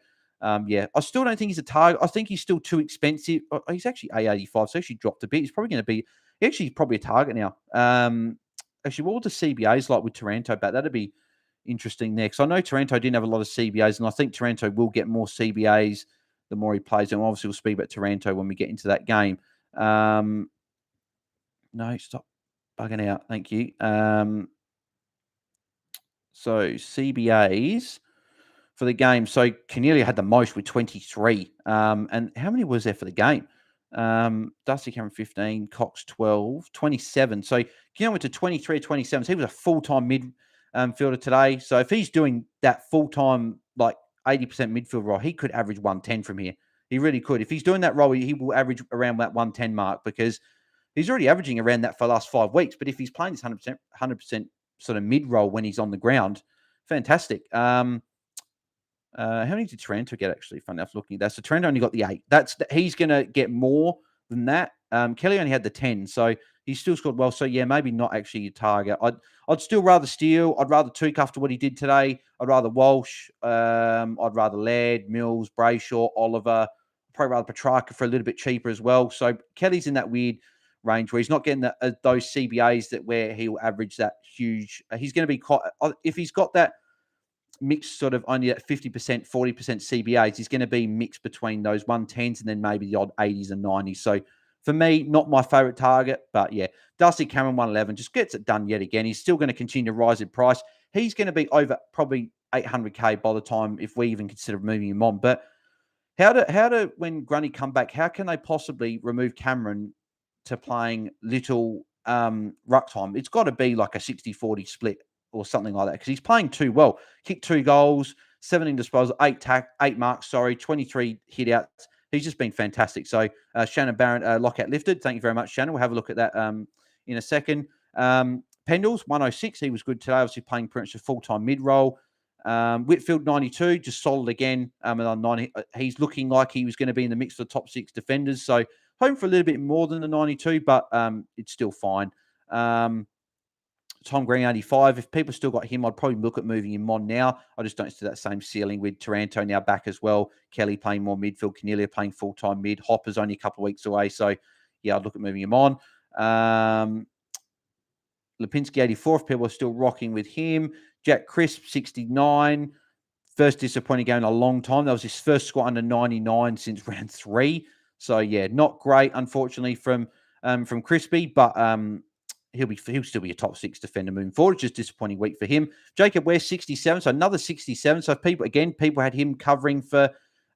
I still don't think he's a target. I think he's still too expensive. He's actually A85, so actually dropped a bit. He's probably probably a target now. Actually, what would the CBAs like with Taranto back? That'd be interesting there. Because I know Taranto didn't have a lot of CBAs, and I think Taranto will get more CBAs the more he plays. And obviously, we'll speak about Taranto when we get into that game. No, stop bugging out. Thank you. So CBAs for the game. So Canelio had the most with 23. And how many was there for the game? Dusty Cameron, 15. Cox, 12. 27. So Canelio went to 23 or 27. So he was a full-time midfielder today. So if he's doing that full-time, like 80% midfield role, he could average 110 from here. He really could. If he's doing that role, he will average around that 110 mark because he's already averaging around that for the last 5 weeks. But if he's playing this 100% sort of mid-roll when he's on the ground, fantastic. How many did Taranto get, actually? Funny enough, looking at that. So Taranto only got the 8. He's going to get more than that. Kelly only had the 10, so he still scored well. So, yeah, maybe not actually your target. I'd still rather Steele. I'd rather Toot after what he did today. I'd rather Walsh. I'd rather Laird, Mills, Brayshaw, Oliver. Probably rather Petrarca for a little bit cheaper as well. So Kelly's in that weird range where he's not getting those CBAs where he'll average that huge. He's going to be quite, if he's got that mixed sort of only at 50%, 40% CBAs, he's going to be mixed between those 110s and then maybe the odd 80s and 90s. So for me, not my favourite target, but yeah, Darcy Cameron 111 just gets it done yet again. He's still going to continue to rise in price. He's going to be over probably 800k by the time if we even consider moving him on. But how do when Grundy come back, how can they possibly remove Cameron to playing little ruck time? It's got to be like a 60-40 split or something like that, because he's playing too well. Kicked 2 goals, 17 disposals, 8 marks, 23 hit outs. He's just been fantastic. So Shannon Barron, lockout lifted. Thank you very much, Shannon. We'll have a look at that in a second. Pendles, 106. He was good today, obviously playing pretty much a full-time mid-roll. Whitfield, 92, just solid again. And on 90, he's looking like he was going to be in the mix for the top 6 defenders. So hoping for a little bit more than the 92, but it's still fine. Tom Green, 85. If people still got him, I'd probably look at moving him on now. I just don't see that same ceiling with Taranto now back as well. Kelly playing more midfield. Canelio playing full-time mid. Hopper's only a couple of weeks away. So, yeah, I'd look at moving him on. Lipinski, 84. If people are still rocking with him. Jack Crisp, 69. First disappointing game in a long time. That was his first score under 99 since round 3. So, yeah, not great, unfortunately, from Crispy, but he'll still be a top 6 defender moving forward. It's just a disappointing week for him. Jacob Ware, 67. So another 67. So if people had him covering for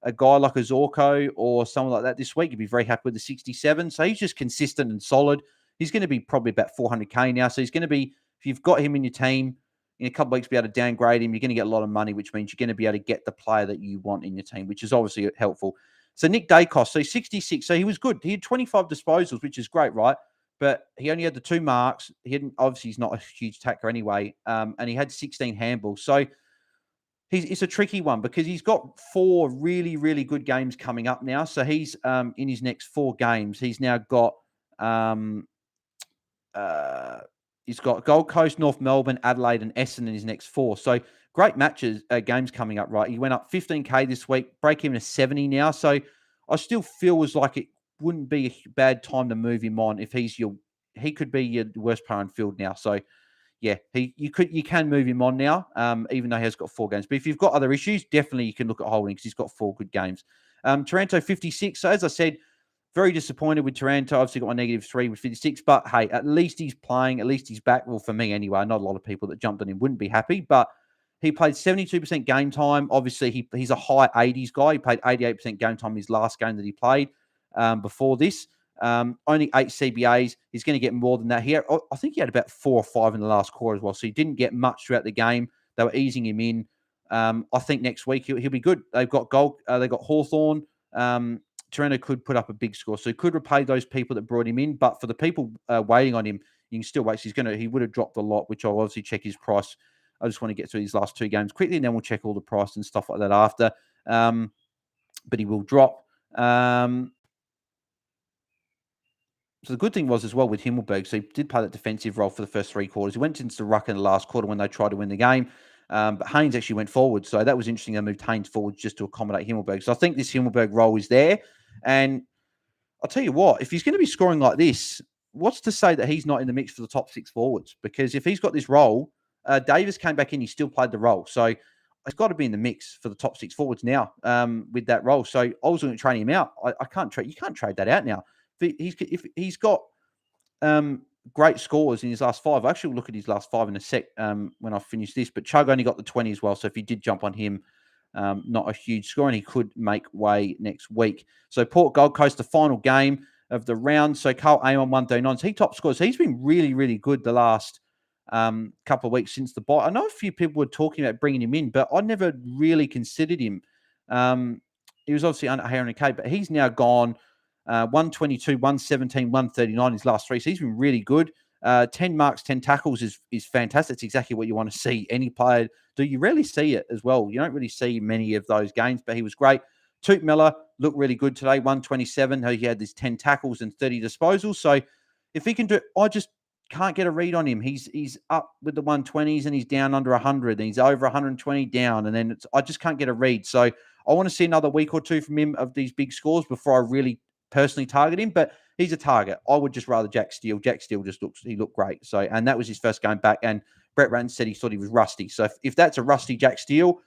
a guy like a Zorko or someone like that this week, you'd be very happy with the 67. So he's just consistent and solid. He's going to be probably about 400k now. So he's going to be, if you've got him in your team, in a couple of weeks, be able to downgrade him. You're going to get a lot of money, which means you're going to be able to get the player that you want in your team, which is obviously helpful. So Nick Decost, so 66. So he was good. He had 25 disposals, which is great, right? But he only had the 2 marks. Obviously, he's not a huge tacker anyway. And he had 16 handballs. So it's a tricky one because he's got 4 really, really good games coming up now. So he's in his next 4 games. He's now got he's got Gold Coast, North Melbourne, Adelaide, and Essendon in his next 4. So great games coming up, right? He went up 15k this week, break even to 70 now. So I still feel as like it wouldn't be a bad time to move him on if he could be your worst player on field now. So yeah, you can move him on now, even though he has got 4 games. But if you've got other issues, definitely you can look at holding because he's got 4 good games. Taranto, 56. So as I said, very disappointed with Taranto. Obviously got my -3 with 56. But hey, at least he's playing. At least he's back. Well, for me anyway. Not a lot of people that jumped on him wouldn't be happy. But he played 72% game time. Obviously, he's a high 80s guy. He played 88% game time in his last game that he played before this. Only 8 CBAs. He's going to get more than that here. I think he had about 4 or 5 in the last quarter as well. So he didn't get much throughout the game. They were easing him in. I think next week he'll be good. They've got they've got Hawthorn. Taranto could put up a big score. So he could repay those people that brought him in. But for the people waiting on him, you can still wait. So he would have dropped a lot, which I'll obviously check his price. I just want to get through these last 2 games quickly, and then we'll check all the price and stuff like that after. But he will drop. So the good thing was as well with Hillberg, so he did play that defensive role for the first 3 quarters. He went into the ruck in the last quarter when they tried to win the game. But Haynes actually went forward. So that was interesting. They moved Haynes forward just to accommodate Hillberg. So I think this Hillberg role is there. And I'll tell you what, if he's going to be scoring like this, what's to say that he's not in the mix for the top 6 forwards? Because if he's got this role, Davis came back in, he still played the role. So he's got to be in the mix for the top 6 forwards now with that role. So I was going to trade him out. I can't trade. You can't trade that out now. If he's got great scores in his last 5, I actually will look at his last 5 in a sec when I finish this. But Chug only got the 20 as well. So if you did jump on him, not a huge score, and he could make way next week. So Port Gold Coast, the final game of the round. So Carl Aion 139. So he top scores. So he's been really, really good the last couple of weeks since the bye. I know a few people were talking about bringing him in, but I never really considered him. He was obviously under 100k, but he's now gone 122, 117, 139 his last 3. So he's been really good. 10 marks, 10 tackles is fantastic. It's exactly what you want to see any player do. You rarely see it as well. You don't really see many of those games, but he was great. Toot Miller looked really good today, 127. He had these 10 tackles and 30 disposals. So if he can do it, I just can't get a read on him. He's up with the 120s and he's down under 100 and he's over 120 down. And then I just can't get a read. So I want to see another week or two from him of these big scores before I really personally target him. But he's a target. I would just rather Jack Steele. Jack Steele he looked great. So, and that was his first game back. And Brett Ratton said he thought he was rusty. So if that's a rusty Jack Steele,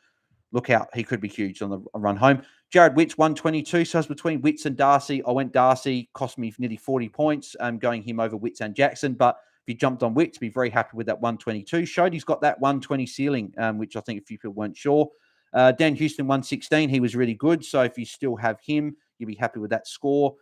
look out. He could be huge on the run home. Jared Witts, 122. So I was between Witts and Darcy. I went Darcy, cost me nearly 40 points, going him over Witts and Jackson. But if you jumped on Witts, be very happy with that 122. Showed he's got that 120 ceiling, which I think a few people weren't sure. Dan Houston, 116. He was really good. So if you still have him, you'll be happy with that score.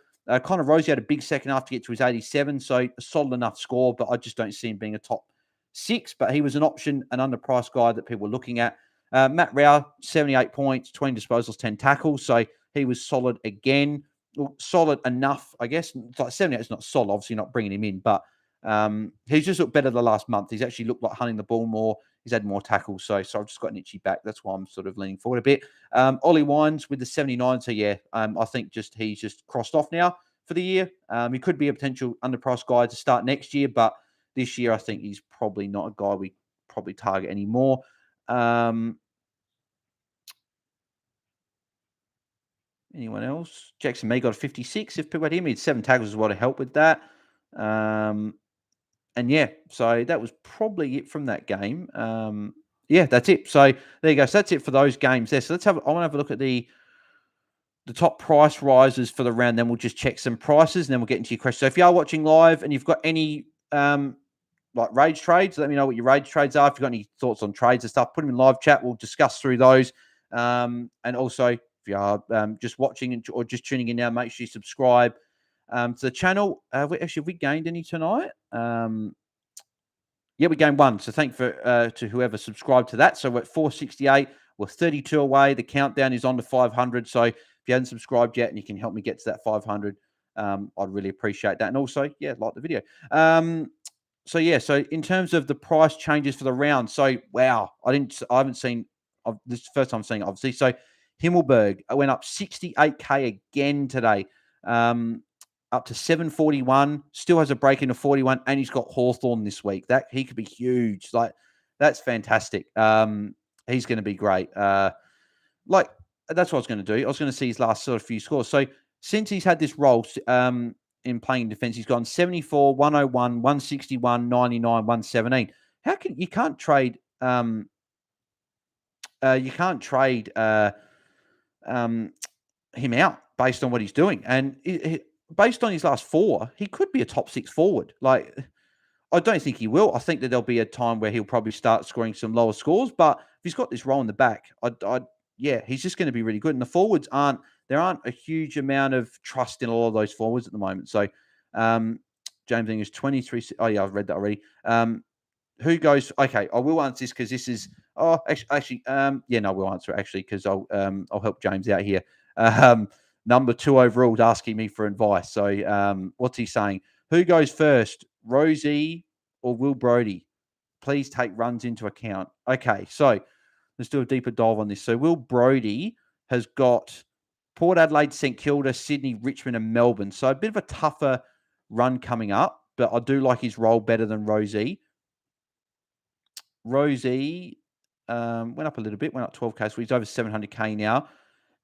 Connor Rosie had a big second half to get to his 87. So a solid enough score, but I just don't see him being a top 6. But he was an option, an underpriced guy that people were looking at. Matt Rao, 78 points, 20 disposals, 10 tackles. So he was solid again. Well, solid enough, I guess. It's like 78 is not solid, obviously not bringing him in, but he's just looked better the last month. He's actually looked like hunting the ball more. He's had more tackles. So I've just got an itchy back. That's why I'm sort of leaning forward a bit. Ollie Wines with the 79. So yeah, I think he's just crossed off now for the year. He could be a potential underpriced guy to start next year, but this year I think he's probably not a guy we probably target anymore. Anyone else? Jackson May got a 56. If people had him, he had 7 tackles as well to help with that. And yeah, so that was probably it from that game. Yeah, that's it. So there you go. So that's it for those games there. So I want to have a look at the top price rises for the round. Then we'll just check some prices and then we'll get into your questions. So if you are watching live and you've got any like rage trades, let me know what your rage trades are. If you've got any thoughts on trades and stuff, put them in live chat. We'll discuss through those. And also, if you are just watching or just tuning in now, make sure you subscribe to the channel. Have we gained any tonight? Yeah, we gained 1. So thank to whoever subscribed to that. So we're at 468. We're 32 away. The countdown is on to 500. So if you haven't subscribed yet and you can help me get to that 500, I'd really appreciate that. And also, yeah, like the video. So yeah, so in terms of the price changes for the round, so wow, I haven't seen this is the first time I'm seeing it, obviously. So Hillberg, I went up 68k again today, up to 741. Still has a break into 41, and he's got Hawthorn this week. That he could be huge. Like that's fantastic. He's going to be great. Like that's what I was going to do. I was going to see his last sort of few scores. So since he's had this role, in playing defense, he's gone 74, 101, 161, 99, 117. You can't trade him out based on what he's doing, and based on his last 4, he could be a top 6 forward. Like I don't think he will. I think that there'll be a time where he'll probably start scoring some lower scores, but if he's got this role in the back, yeah, he's just going to be really good. And the forwards there aren't a huge amount of trust in a lot of those forwards at the moment. So James English 23. Oh yeah, I've read that already. Who goes? Okay, I will answer this because this is. Oh, actually, yeah, no, we'll answer it actually because I'll help James out here. Number 2 overall is asking me for advice. So what's he saying? Who goes first, Rosie or Will Brodie? Please take runs into account. Okay, so let's do a deeper dive on this. So Will Brodie has got Port Adelaide, St Kilda, Sydney, Richmond, and Melbourne. So a bit of a tougher run coming up, but I do like his role better than Rosie. Rosie went up a little bit, went up 12k, so he's over 700k now.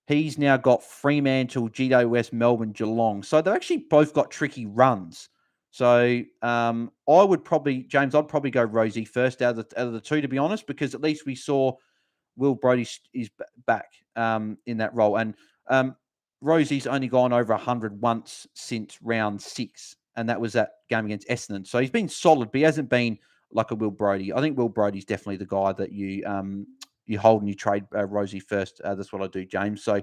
He's now got Fremantle, GWS, Melbourne, Geelong. So they've actually both got tricky runs. So I would probably, James, I'd probably go Rosie first out of the 2, to be honest, because at least we saw Will Brodie is back in that role. And Rosie's only gone over 100 once since round 6, and that was that game against Essendon. So he's been solid, but he hasn't been like a Will Brodie. I think Will Brodie's definitely the guy that you hold and you trade Rosie first. That's what I do, James. So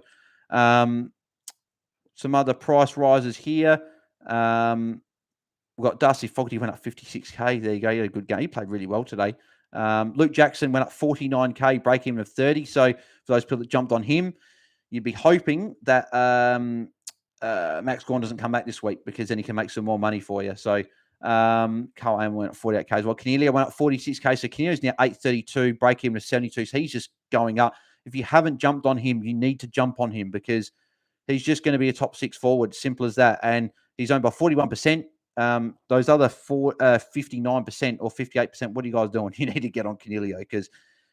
some other price rises here. We've got Darcy Fogarty went up 56k. There you go. He had a good game. He played really well today. Luke Jackson went up 49k, break even of 30. So for those people that jumped on him, you'd be hoping that Max Gawn doesn't come back this week because then he can make some more money for you. So Carl went up 48k as well. Canelio went up 46k. So Canelio's now 832, break even to 72. So he's just going up. If you haven't jumped on him, you need to jump on him because he's just going to be a top six forward. Simple as that. And he's owned by 41%. Those other 59% or 58%, what are you guys doing? You need to get on Canelio because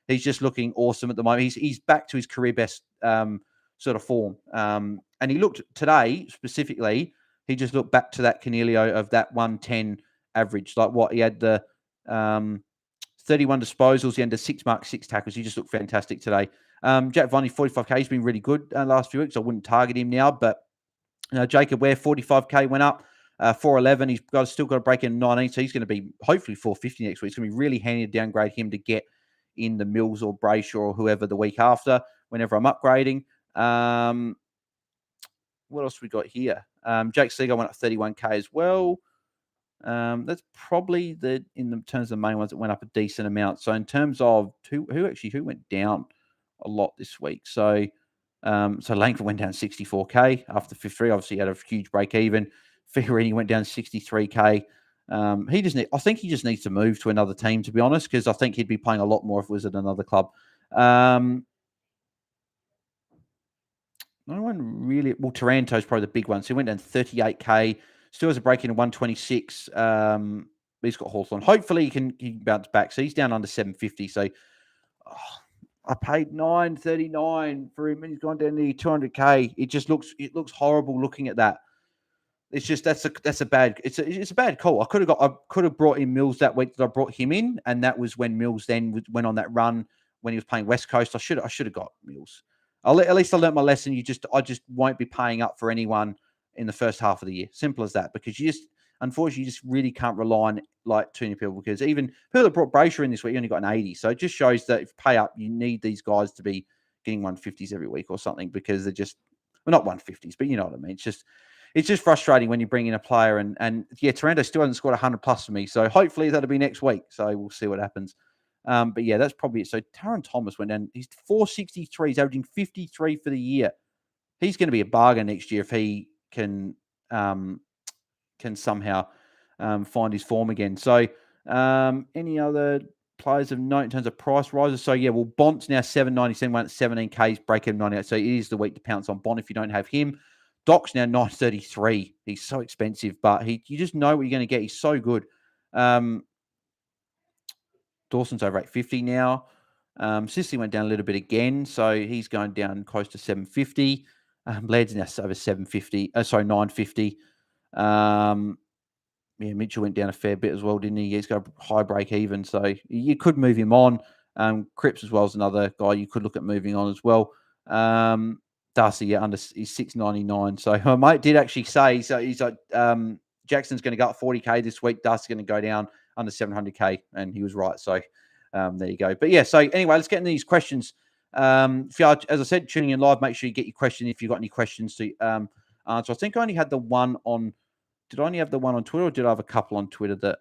he's just looking awesome at the moment. He's back to his career best sort of form. And he looked today specifically, he just looked back to that Canelio of that 110 average. Like what he had the 31 disposals, he had the 6 marks, 6 tackles. He just looked fantastic today. Jack Vonnie, 45k, he's been really good last few weeks. I wouldn't target him now, but Jacob Ware, 45k went up. 411, he's still got to break in 19, so he's going to be hopefully 450 next week. It's going to be really handy to downgrade him to get in the Mills or Brayshaw or whoever the week after, whenever I'm upgrading. What else we got here? Jake Steele went up 31k as well. That's probably in terms of the main ones that went up a decent amount. So in terms of who went down a lot this week. So Langford went down 64k after 53. Obviously, he had a huge break even. Fiorini went down 63k. I think he just needs to move to another team, to be honest, because I think he'd be playing a lot more if it was at another club. No one really. Well, Taranto's probably the big one. So he went down 38k. Still has a break in at 126. He's got Hawthorn. Hopefully he can bounce back. So he's down under 750. So I paid $9.39 for him, and he's gone down nearly 200k. It looks horrible looking at that. It's just that's a bad call. I could have brought in Mills that week that I brought him in, and that was when Mills then went on that run when he was playing West Coast. I should have got Mills. At least I learnt my lesson. I just won't be paying up for anyone in the first half of the year. Simple as that. Because unfortunately, you just really can't rely on like too many people. Because even people that brought Brayshaw in this week, you only got an 80. So it just shows that if you pay up, you need these guys to be getting 150s every week or something because they're just not 150s, but you know what I mean. It's just frustrating when you bring in a player and yeah, Taranto still hasn't scored 100 plus for me. So hopefully that'll be next week. So we'll see what happens. But yeah, that's probably it. So Taran Thomas went down. He's 463. He's averaging 53 for the year. He's going to be a bargain next year if he can somehow find his form again. So any other players of note in terms of price rises? So yeah, well, Bont's now 797, went at 17Ks, break even 98. So it is the week to pounce on Bont if you don't have him. Doc's now 933. He's so expensive, but you just know what you're going to get. He's so good. Dawson's over 850 now. Sicily went down a little bit again, so he's going down close to 750. Laird's now over 750. 950. Yeah, Mitchell went down a fair bit as well, didn't he? He's got a high break even, so you could move him on. Cripps as well as another guy you could look at moving on as well. Darcy, yeah, he's 699. So my mate did actually say, so he's like, Jackson's going to go up 40k this week. Darcy's going to go down under 700k, and he was right. So there you go. But yeah, so anyway, let's get into these questions. If you are, as I said, tuning in live, make sure you get your question if you've got any questions to answer. I think I only had the one on. Did I only have the one on Twitter, or did I have a couple on Twitter that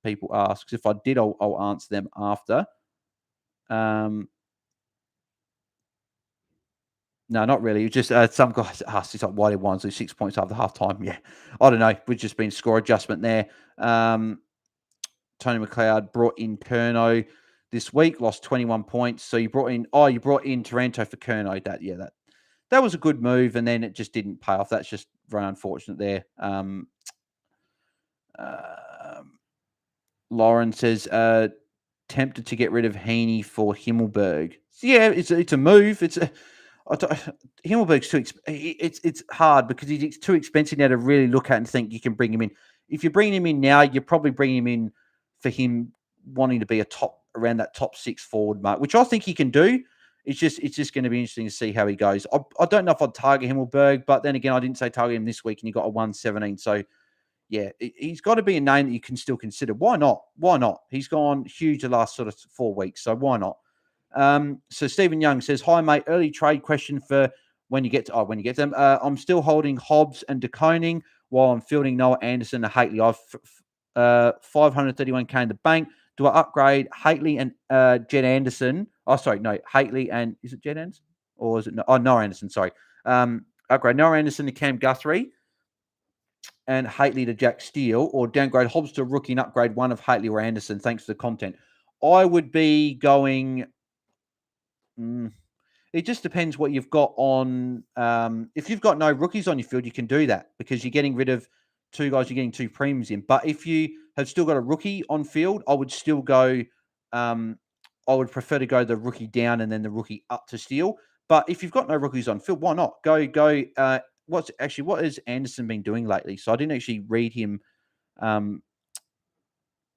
people ask? If I did, I'll answer them after. No, not really. It was just some guys asked, it's like, why did one lose 6 points after half time? Yeah, I don't know. We've just been score adjustment there. Tony McLeod brought in Curnow this week, lost 21 points. So you brought in Taranto for Curnow. That was a good move, and then it just didn't pay off. That's just very unfortunate there. Lauren says, tempted to get rid of Heaney for Hillberg. So yeah, it's a move. Hillberg's too. It's hard because he's too expensive now to really look at and think you can bring him in. If you're bringing him in now, you're probably bringing him in for him wanting to be around that top 6 forward mark, which I think he can do. It's just going to be interesting to see how he goes. I don't know if I'd target Hillberg, but then again, I didn't say target him this week, and he got a 117. So yeah, he's got to be a name that you can still consider. Why not? He's gone huge the last sort of 4 weeks, so why not? So Stephen Young says, "Hi mate, early trade question for when you get them. I'm still holding Hobbs and DeConing while I'm fielding Noah Anderson and Haitley. I've 531k in the bank. Do I upgrade Haitley and Jed Anderson? Oh, sorry, no, Haitley and is it Jed Anderson or is it no? Oh, Noah Anderson. Sorry, upgrade Noah Anderson to Cam Guthrie. and Hately to Jack Steele, or downgrade Hobbs to rookie and upgrade one of Hately or Anderson, thanks for the content. I would be going... it just depends what you've got on. If you've got no rookies on your field, you can do that because you're getting rid of two guys, you're getting two premiums in. But if you have still got a rookie on field, I would still go... I would prefer to go the rookie down and then the rookie up to Steele. But if you've got no rookies on field, why not? Go. What has Anderson been doing lately? So I didn't actually read him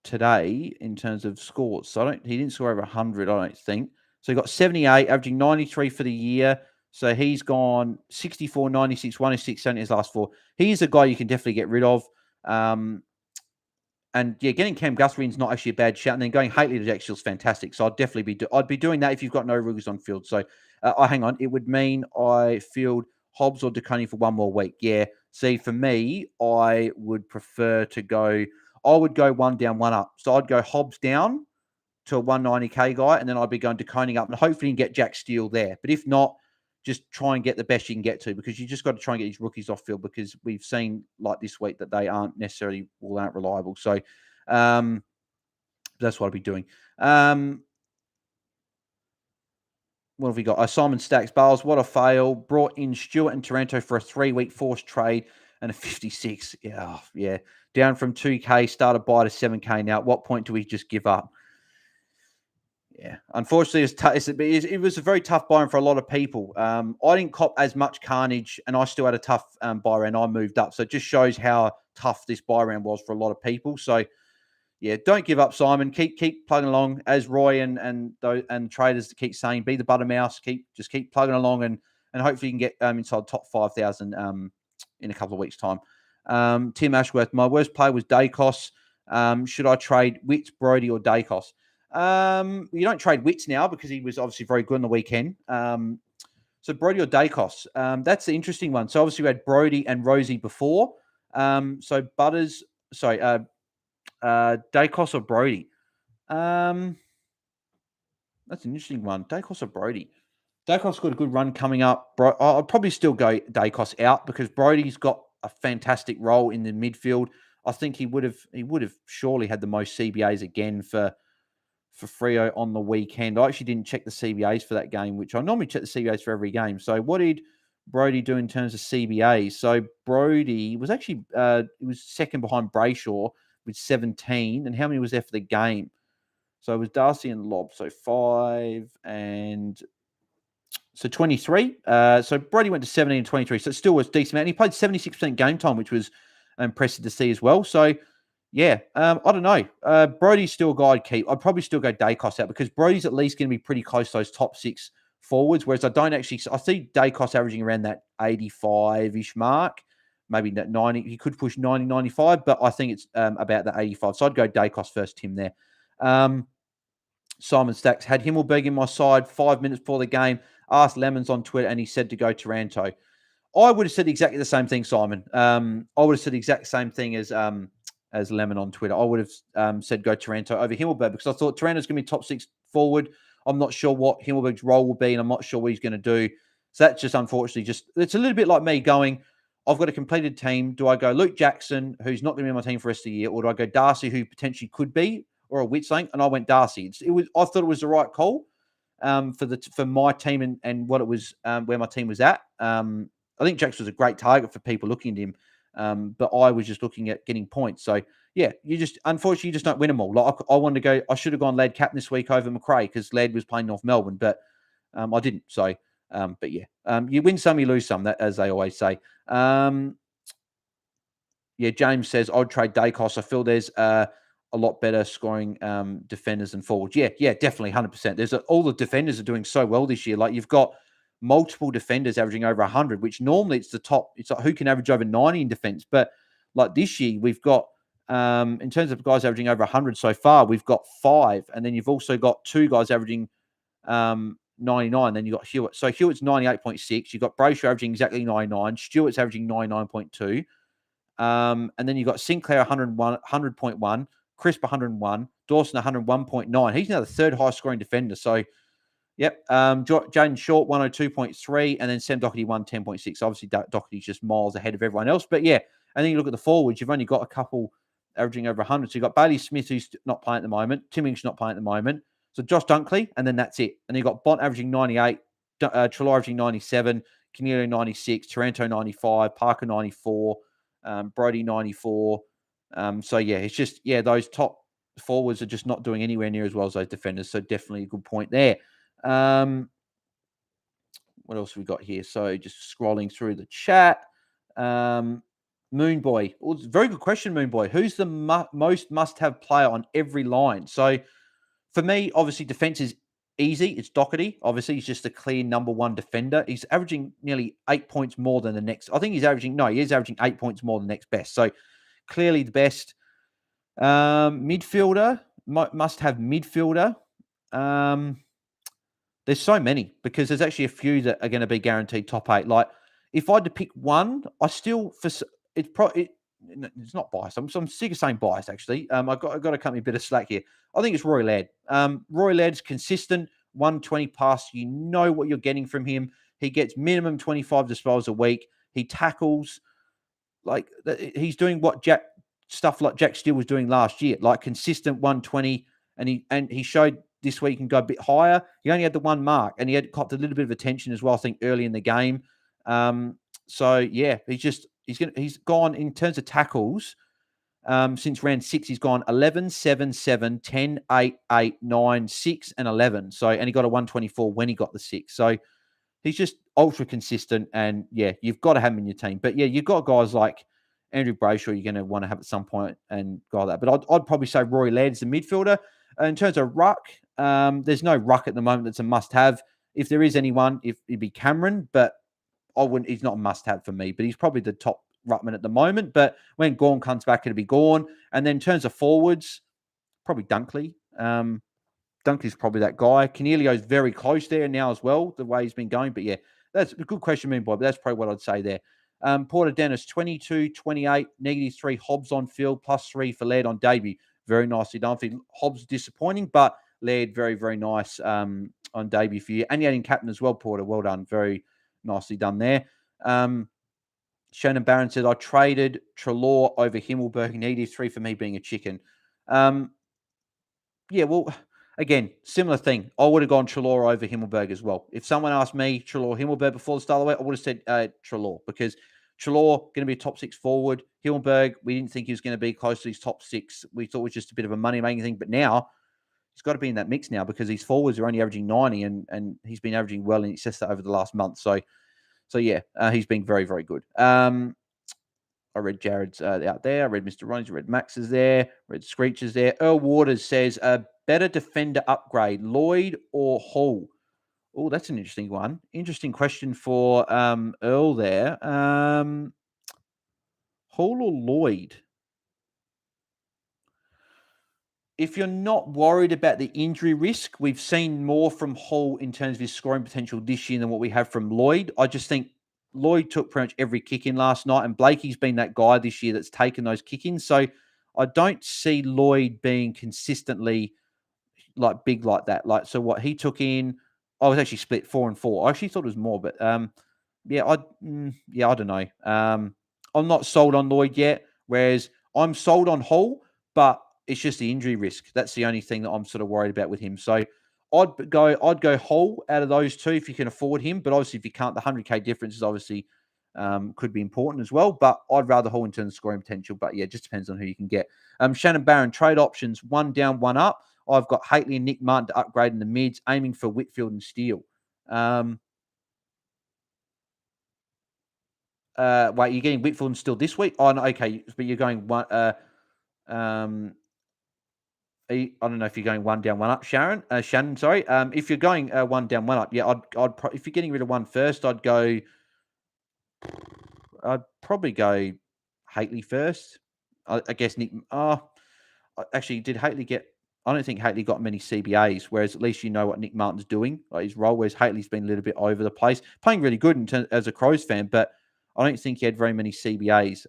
today in terms of scores. So he didn't score over 100, I don't think. So he got 78, averaging 93 for the year. So he's gone 64, 96, 106, 70 his last four. He's a guy you can definitely get rid of. And yeah, getting Cam Guthrie's not actually a bad shout. And then going Hately to Jack Steele's fantastic. So I'd definitely be doing that if you've got no rookies on field. So hang on, it would mean I field Hobbs or Dougherty for one more week. Yeah. See, for me, I would prefer to go. I would go one down, one up. So I'd go Hobbs down to a 190k guy, and then I'd be going Dougherty up, and hopefully you can get Jack Steele there. But if not, just try and get the best you can get to, because you just got to try and get these rookies off field, because we've seen like this week that they aren't necessarily aren't reliable. So that's what I'll be doing. What have we got? Simon Stacks Bales, what a fail. Brought in Stewart and Taranto for a 3-week forced trade and a 56. Yeah. Down from 2k, started buy to 7k now. At what point do we just give up? Yeah, unfortunately, it was a very tough buy for a lot of people. I didn't cop as much carnage, and I still had a tough buy round. I moved up, so it just shows how tough this buy round was for a lot of people. So, yeah, don't give up, Simon. Keep plugging along, as Roy and traders keep saying. Be the buttermouse. Keep plugging along, and hopefully you can get inside top 5,000 in a couple of weeks' time. Tim Ashworth, my worst play was Decost. Should I trade Witts, Brodie, or Decost? You don't trade Witts now because he was obviously very good on the weekend. So Brodie or Decost? That's the interesting one. So obviously we had Brodie and Rosie before. So Decost or Brodie? That's an interesting one. Decost or Brodie? Decost got a good run coming up. I'd probably still go Decost out because Brodie's got a fantastic role in the midfield. I think he would have surely had the most CBAs again for Freo on the weekend. I actually didn't check the CBAs for that game, which I normally check the CBAs for every game. So what did Brodie do in terms of CBAs? So Brodie was actually he was second behind Brayshaw with 17. And how many was there for the game? So it was Darcy and Lobb. So 5 and... So 23. So Brodie went to 17 and 23. So it still was decent. And he played 76% game time, which was impressive to see as well. So yeah, I don't know. Brodie's still a guy I'd keep. I'd probably still go Decost out because Brodie's at least going to be pretty close to those top 6 forwards, whereas I see Decost averaging around that 85-ish mark, maybe that 90. He could push 90, 95, but I think it's about the 85. So I'd go Decost first, Tim, there. Simon Stacks had Hillberg in my side 5 minutes before the game, asked Lemons on Twitter, and he said to go Taranto. I would have said exactly the same thing, Simon. I would have said the exact same thing as Lemon on Twitter. I would have said go Taranto over Hillberg because I thought Taranto's going to be top 6 forward. I'm not sure what Hillberg's role will be, and I'm not sure what he's going to do. So that's just unfortunately it's a little bit like me going, I've got a completed team. Do I go Luke Jackson, who's not going to be on my team for the rest of the year, or do I go Darcy, who potentially could be, or a Whitslane? And I went Darcy. I thought it was the right call for my team and what it was where my team was at. I think Jackson was a great target for people looking at him, but I was just looking at getting points. So yeah, unfortunately you just don't win them all. Like I wanted to go. I should have gone Ladd captain this week over Mcrae because Ladd was playing North Melbourne, but I didn't. So, but yeah, you win some, you lose some. That as they always say. Yeah, James says I'd trade Decost. I feel there's a lot better scoring defenders and forwards. Yeah, definitely 100%. There's all the defenders are doing so well this year. Like you've got multiple defenders averaging over 100, which normally it's the top. It's like who can average over 90 in defense. But like this year, we've got, in terms of guys averaging over 100 so far, we've got 5. And then you've also got 2 guys averaging 99. Then you've got Hewitt. So Hewitt's 98.6. You've got Brayshaw averaging exactly 99. Stewart's averaging 99.2. And then you've got Sinclair 100.1. Crisp 101. Dawson 101.9. He's now the 3rd highest scoring defender. So, yep. Jaden Short 102.3, and then Sam Dougherty 110.6. Obviously, Dougherty's just miles ahead of everyone else. But yeah, And then you look at the forwards, you've only got a couple averaging over 100. So you've got Bailey Smith, who's not playing at the moment. Tim English not playing at the moment. So Josh Dunkley, and then that's it. And you've got Bont averaging 98, Trelaw averaging 97, Canelio 96, Taranto 95, Parker 94, Brody 94. So, it's just, those top forwards are just not doing anywhere near as well as those defenders. So definitely a good point there. What else have we got here? So just scrolling through the chat. Moonboy. Well, it's a very good question, Moonboy. Who's the most must-have player on every line? So for me, obviously, defense is easy. It's Dougherty. Obviously, he's just a clear number one defender. He's averaging nearly 8 points more than the next. I think he is averaging 8 points more than the next best. So clearly the best. Midfielder, must have midfielder. There's so many because there's actually a few that are going to be guaranteed top 8. Like if I had to pick one, I still it's not biased. I'm sick of saying biased. Actually, I got to cut me a bit of slack here. I think it's Roy Laird. Roy Laird's consistent 120 pass. You know what you're getting from him. He gets minimum 25 disposals a week. He tackles like he's doing what Jack Steele was doing last year, like consistent 120. And he showed this week he can go a bit higher. He only had the one mark, and he had copped a little bit of attention as well, I think, early in the game. He's gone in terms of tackles. Since round 6, he's gone 11, 7, 7, 10, 8, 8, 9, 6, and 11. So, and he got a 124 when he got the 6. So he's just ultra consistent, and you've got to have him in your team. But you've got guys like Andrew Brayshaw you're going to want to have at some point and go that. But I'd probably say Roy Laird's the midfielder. In terms of ruck, there's no ruck at the moment that's a must-have. If there is anyone, it'd be Cameron, but he's not a must-have for me, but he's probably the top ruckman at the moment. But when Gawn comes back, it'll be Gawn. And then in terms of forwards, probably Dunkley. Dunkley's probably that guy. Canelio's very close there now as well, the way he's been going. But that's a good question, Moonboy, but that's probably what I'd say there. Porter Dennis, 22, 28, -3 Hobbs on field, +3 for Laird on debut. Very nicely done. Hobbs disappointing, but Laird very, very nice on debut for you. And you're in captain as well, Porter. Well done. Very nicely done there. Shannon Barron said, I traded Trelaw over Himmelberg, -3 for me being a chicken. Again, similar thing. I would have gone Trelaw over Himmelberg as well. If someone asked me Trelaw, Himmelberg before the start of the week, I would have said Trelaw because Trelaw going to be a top 6 forward. Himmelberg, we didn't think he was going to be close to his top 6. We thought it was just a bit of a money-making thing. But now he's got to be in that mix now because these forwards are only averaging 90 and he's been averaging well in excess of that over the last month. So he's been very, very good. I read Jared's out there. I read Mr. Ronnie's. I read Max's there. I read Screech's there. Earl Waters says, better defender upgrade, Lloyd or Hall? Oh, that's an interesting one. Interesting question for Earl there. Hall or Lloyd? If you're not worried about the injury risk, we've seen more from Hall in terms of his scoring potential this year than what we have from Lloyd. I just think Lloyd took pretty much every kick in last night, and Blakey's been that guy this year that's taken those kick ins. So I don't see Lloyd being consistently big like that. So what he took in, I was actually split 4 and 4. I actually thought it was more, but I don't know. I'm not sold on Lloyd yet, whereas I'm sold on Hall, but it's just the injury risk. That's the only thing that I'm sort of worried about with him. So I'd go Hall out of those two if you can afford him. But obviously, if you can't, the 100K difference is obviously could be important as well. But I'd rather Hall in terms of scoring potential. But it just depends on who you can get. Shannon Barron, trade options, 1 down, 1 up. I've got Haitley and Nick Martin to upgrade in the mids, aiming for Whitfield and Steele. Wait, you're getting Whitfield and Steele this week? Oh, no, okay. But you're going one. I don't know if you're going 1 down, 1 up, Shannon. Sorry. If you're going 1 down, 1 up, if you're getting rid of one first, I'd probably go Haitley first. I guess Nick. Actually, did Haitley get? I don't think Haitley got many CBAs. Whereas at least you know what Nick Martin's doing, like his role. Whereas Haitley's been a little bit over the place, playing really good as a Crows fan, but I don't think he had very many CBAs.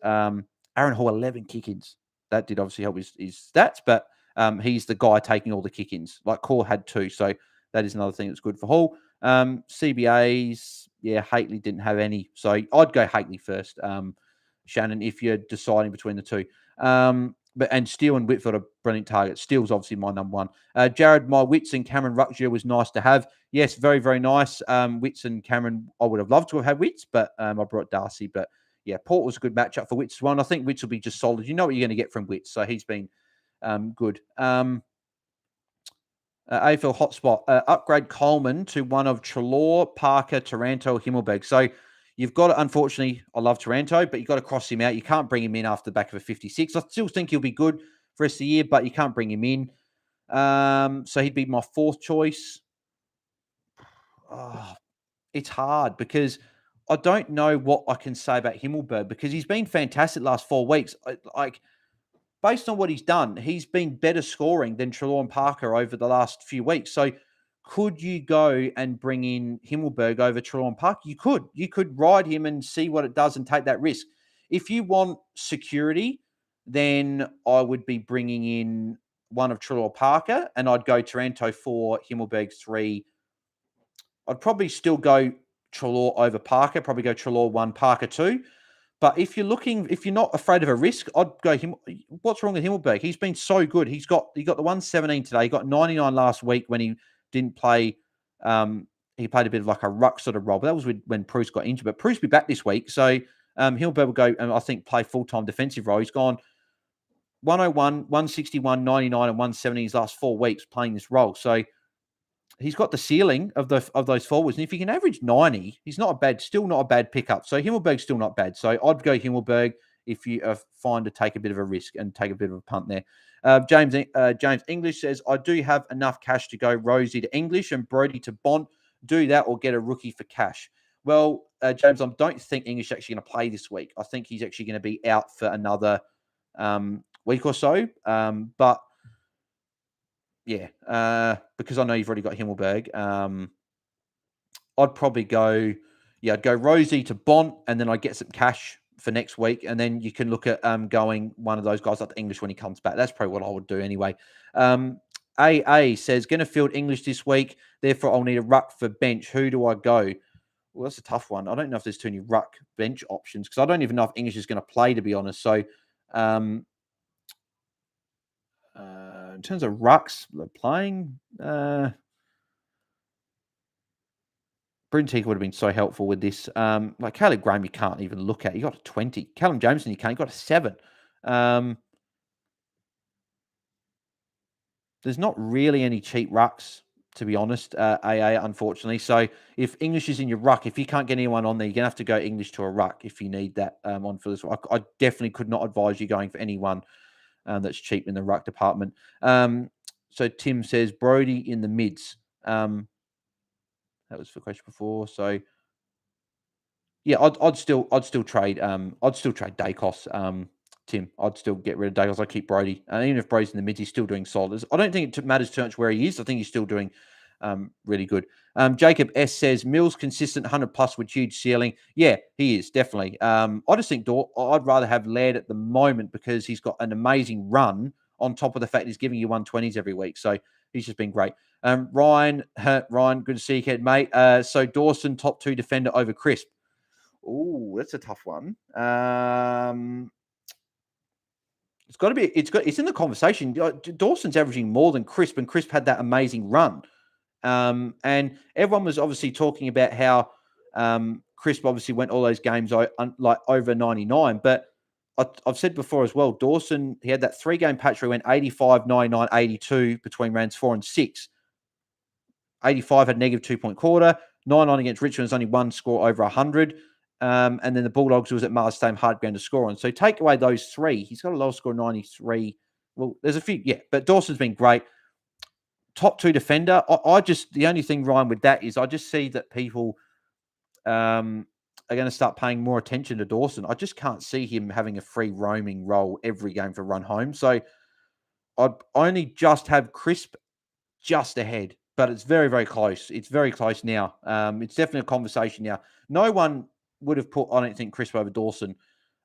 Aaron Hall 11 kick-ins. That did obviously help his stats, but. He's the guy taking all the kick-ins. Like Core had 2, so that is another thing that's good for Hall. CBAs, Haitley didn't have any, so I'd go Haitley first. Shannon, if you're deciding between the two. And Steele and Whitfield are brilliant targets. Steele's obviously my number one. Jared, my Wits and Cameron Ruxia was nice to have. Yes, very, very nice. Wits and Cameron, I would have loved to have had Wits, but I brought Darcy. But yeah, Port was a good matchup for Wits as well. And I think Wits will be just solid. You know what you're going to get from Wits. So he's been good. AFL hotspot. Upgrade Coleman to one of Trelaw, Parker, Taranto, Himmelberg. So you've got to, unfortunately, I love Taranto, but you've got to cross him out. You can't bring him in after the back of a 56. I still think he'll be good for the rest of the year, but you can't bring him in. So he'd be my fourth choice. Oh, it's hard because I don't know what I can say about Himmelberg because he's been fantastic the last 4 weeks. Based on what he's done, he's been better scoring than Trelaw and Parker over the last few weeks. So could you go and bring in Himmelberg over Trelaw and Parker? You could. You could ride him and see what it does and take that risk. If you want security, then I would be bringing in one of Trelaw Parker, and I'd go Taranto 4, Himmelberg 3. I'd probably still go Trelaw over Parker, probably go Trelaw 1, Parker 2. But if you're not afraid of a risk, I'd go him. What's wrong with Himmelberg? He's been so good. He got the 117 today. He got 99 last week when he didn't play. He played a bit of like a ruck sort of role, but that was when Bruce got injured. But Bruce will be back this week, so Himmelberg will go and I think play full-time defensive role. He's gone 101, 161, 99, and 170 his last 4 weeks playing this role. So he's got the ceiling of those forwards. And if he can average 90, he's still not a bad pickup. So Himmelberg's still not bad. So I'd go Himmelberg if you find to take a bit of a risk and take a bit of a punt there. James English says, I do have enough cash to go Rosie to English and Brody to Bont. Do that or get a rookie for cash. Well, James, I don't think English is actually going to play this week. I think he's actually going to be out for another week or so. But yeah, because I know you've already got Himmelberg. I'd probably go, I'd go Rosie to Bont, and then I'd get some cash for next week, and then you can look at going one of those guys like the English when he comes back. That's probably what I would do anyway. AA says, going to field English this week, therefore I'll need a ruck for bench. Who do I go? Well, that's a tough one. I don't know if there's too many ruck bench options because I don't even know if English is going to play, to be honest. So, in terms of rucks playing, Brintique would have been so helpful with this. Like Caleb Graham, you can't even look at. You got a 20. Callum Jameson, you can't. You got a 7. There's not really any cheap rucks, to be honest, AA, unfortunately. So if English is in your ruck, if you can't get anyone on there, you're going to have to go English to a ruck if you need that on for this. I definitely could not advise you going for anyone that's cheap in the ruck department. So Tim says Brody in the mids. That was the question before. So yeah, I'd still trade Decost. Tim, I'd still get rid of Decost. I keep Brody, and even if Brody's in the mids, he's still doing solid. I don't think it matters too much where he is. I think he's still doing really good. Jacob S says Mills consistent 100+ with huge ceiling. Yeah, he is definitely. I just think I'd rather have Laird at the moment because he's got an amazing run on top of the fact he's giving you 120s every week. So he's just been great. Ryan, good to see you, kid, mate. So Dawson, top 2 defender over Crisp. Oh, that's a tough one. It's got to be. It's in the conversation. Dawson's averaging more than Crisp, and Crisp had that amazing run. And everyone was obviously talking about how Crisp obviously went all those games like over 99. But I've said before as well, Dawson, he had that 3-game patch where he went 85, 99, 82 between rounds 4 and 6. 85 had negative 2-point quarter. 99 against Richmond was only one score over 100. And then the Bulldogs was at Mars Stadium, hard ground to score on. So take away those 3. He's got a low score of 93. Well, there's a few, but Dawson's been great. Top 2 defender. The only thing, Ryan, with that is I just see that people are going to start paying more attention to Dawson. I just can't see him having a free roaming role every game for run home. So I'd only just have Crisp just ahead, but it's very, very close. It's very close now. It's definitely a conversation now. No one would have put, I don't think, Crisp over Dawson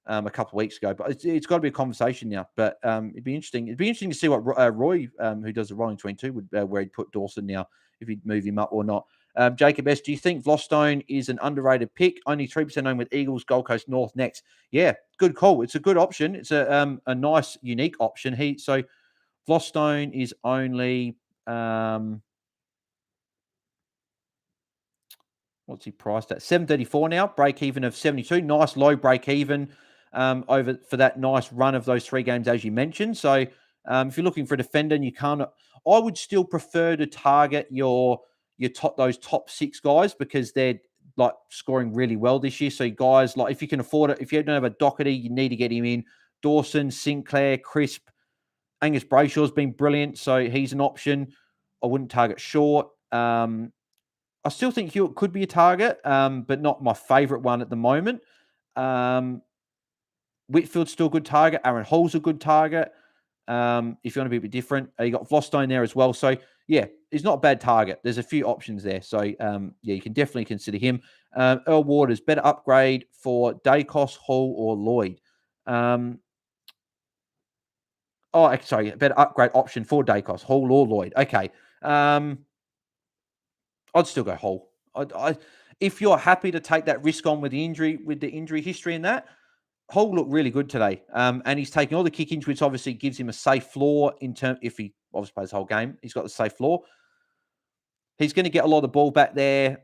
a couple of weeks ago, but it's got to be a conversation now. But it'd be interesting. It'd be interesting to see what Roy, who does the rolling 22, would where he'd put Dawson now, if he'd move him up or not. Jacob S., do you think Vlostone is an underrated pick? Only 3% owned with Eagles, Gold Coast North next. Yeah, good call. It's a good option. It's a nice, unique option. So Vlostone is only what's he priced at? 734 now. Break even of 72. Nice low break even over for that nice run of those 3 games, as you mentioned. So if you're looking for a defender and you can't, I would still prefer to target those top 6 guys because they're like scoring really well this year. So guys like if you can afford it, if you don't have a Dougherty, you need to get him in. Dawson, Sinclair, Crisp, Angus Brayshaw's been brilliant, so he's an option. I wouldn't target short. I still think Hewitt could be a target, but not my favourite one at the moment. Whitfield's still a good target. Aaron Hall's a good target. If you want to be a bit different, you got Vlostone there as well. So yeah, he's not a bad target. There's a few options there. So yeah, you can definitely consider him. Earl Waters, better upgrade for Dacost, Hall, or Lloyd. Better upgrade option for Dacost, Hall, or Lloyd. Okay. I'd still go Hall. If you're happy to take that risk on with the injury history and that, Hall looked really good today. And he's taking all the kick-ins, which obviously gives him a safe floor if he obviously plays the whole game. He's got the safe floor. He's going to get a lot of the ball back there.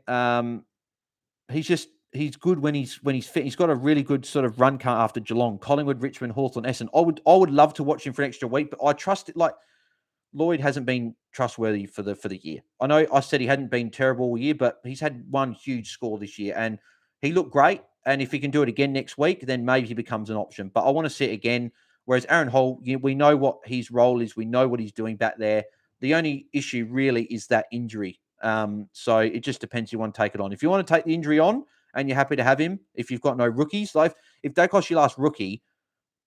He's good when he's fit. He's got a really good sort of run count after Geelong, Collingwood, Richmond, Hawthorn, Essendon. I would love to watch him for an extra week, but I trust it. Like Lloyd hasn't been trustworthy for the year. I know I said he hadn't been terrible all year, but he's had one huge score this year, and he looked great. And if he can do it again next week, then maybe he becomes an option. But I want to see it again. Whereas Aaron Hall, we know what his role is. We know what he's doing back there. The only issue really is that injury. So it just depends if you want to take it on. If you want to take the injury on and you're happy to have him, if you've got no rookies, like if Dacost your last rookie,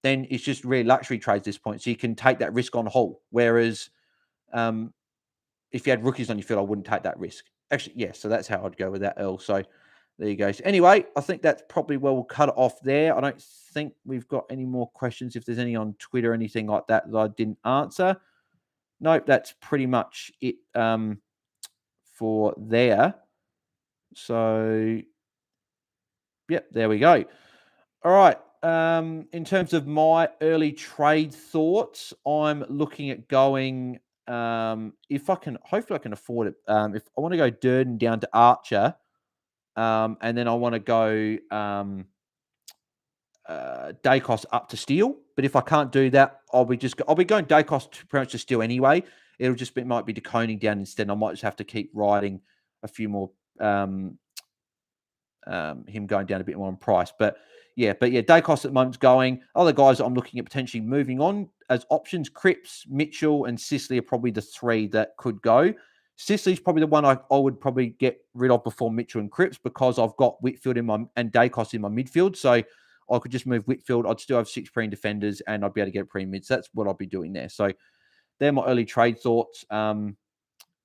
then it's just really luxury trades at this point. So you can take that risk on Hall. Whereas if you had rookies on your field, I wouldn't take that risk. Actually, yeah, so that's how I'd go with that, Earl. So there you go. So anyway, I think that's probably where we'll cut it off there. I don't think we've got any more questions. If there's any on Twitter or anything like that I didn't answer. Nope, that's pretty much it for there. So, yep, there we go. All right. In terms of my early trade thoughts, I'm looking at going, if I can, hopefully I can afford it. If I want to go Durden down to Archer, and then I want to go Dacost up to Steele. But if I can't do that, I'll be going Dacost pretty much to Steele anyway. It might be deconing down instead. I might just have to keep riding a few more, him going down a bit more on price. But yeah, Dacost at the moment's going. Other guys that I'm looking at potentially moving on as options, Cripps, Mitchell, and Sicily are probably the 3 that could go. Sicily's probably the one I would probably get rid of before Mitchell and Cripps because I've got Whitfield and Dacost in my midfield. So I could just move Whitfield. I'd still have 6 premium defenders and I'd be able to get a premium mid. So that's what I'll be doing there. So they're my early trade thoughts and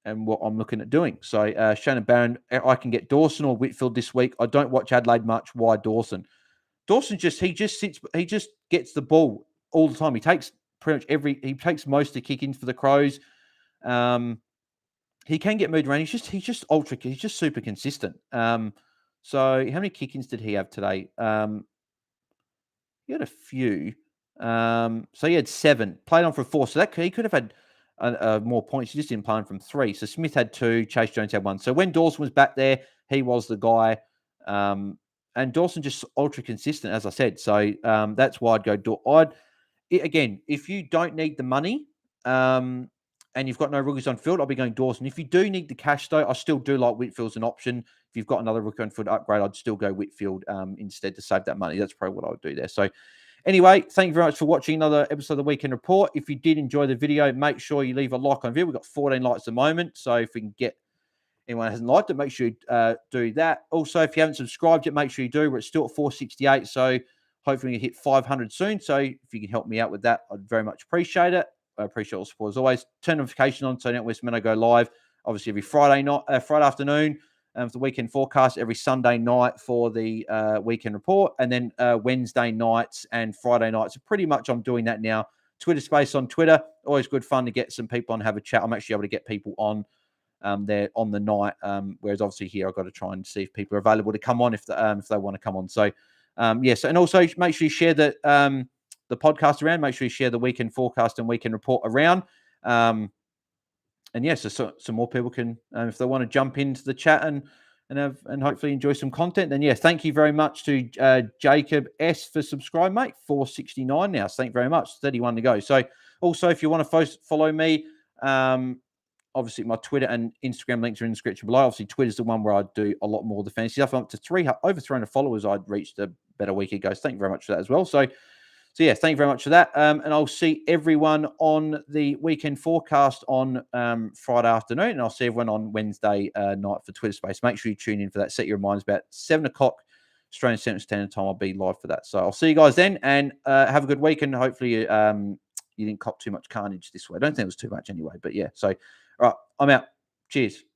what I'm looking at doing. So Shannon Barron, I can get Dawson or Whitfield this week. I don't watch Adelaide much. Why Dawson? Dawson he just gets the ball all the time. He takes most of the kick-ins for the Crows. He can get moved around. He's just super consistent. So how many kick-ins did he have today? He had a few. So he had 7. Played on for 4. So that he could have had more points. He just didn't play on from 3. So Smith had 2. Chase Jones had 1. So when Dawson was back there, he was the guy. And Dawson just ultra consistent, as I said. So that's why I'd go. Again, if you don't need the money and you've got no rookies on field, I'll be going Dawson. If you do need the cash, though, I still do like Whitfield as an option. If you've got another rookie on field upgrade, I'd still go Whitfield instead to save that money. That's probably what I would do there. So anyway, thank you very much for watching another episode of the Weekend Report. If you did enjoy the video, make sure you leave a like on video. We've got 14 likes at the moment. So if we can get anyone who hasn't liked it, make sure you do that. Also, if you haven't subscribed yet, make sure you do. We're still at 468. So hopefully we hit 500 soon. So if you can help me out with that, I'd very much appreciate it. I appreciate all the support as always. Turn notification on so Netwest when I go live. Obviously every Friday afternoon for the weekend forecast, every Sunday night for the weekend report, and then Wednesday nights and Friday nights. So pretty much I'm doing that now. Twitter space on Twitter. Always good fun to get some people on and have a chat. I'm actually able to get people on there on the night. Whereas obviously here I've got to try and see if people are available to come on if they want to come on. So yes, and also make sure you share the podcast around. Make sure you share the weekend forecast and weekend report around. And yes, so some more people can, if they want to jump into the chat and hopefully enjoy some content. Then thank you very much to Jacob S for subscribe, mate. 469 now. So thank you very much. 31 to go. So also, if you want to follow me, obviously my Twitter and Instagram links are in the description below. Obviously, Twitter's the one where I do a lot more of the fantasy stuff. I'm up to over 300 followers I'd reached about a week ago. So thank you very much for that as well. So thank you very much for that. And I'll see everyone on the weekend forecast on Friday afternoon. And I'll see everyone on Wednesday night for Twitter Space. Make sure you tune in for that. Set your reminders about 7 o'clock Australian Central Standard Time. I'll be live for that. So I'll see you guys then and have a good week. And hopefully you didn't cop too much carnage this way. I don't think it was too much anyway. But so, all right, I'm out. Cheers.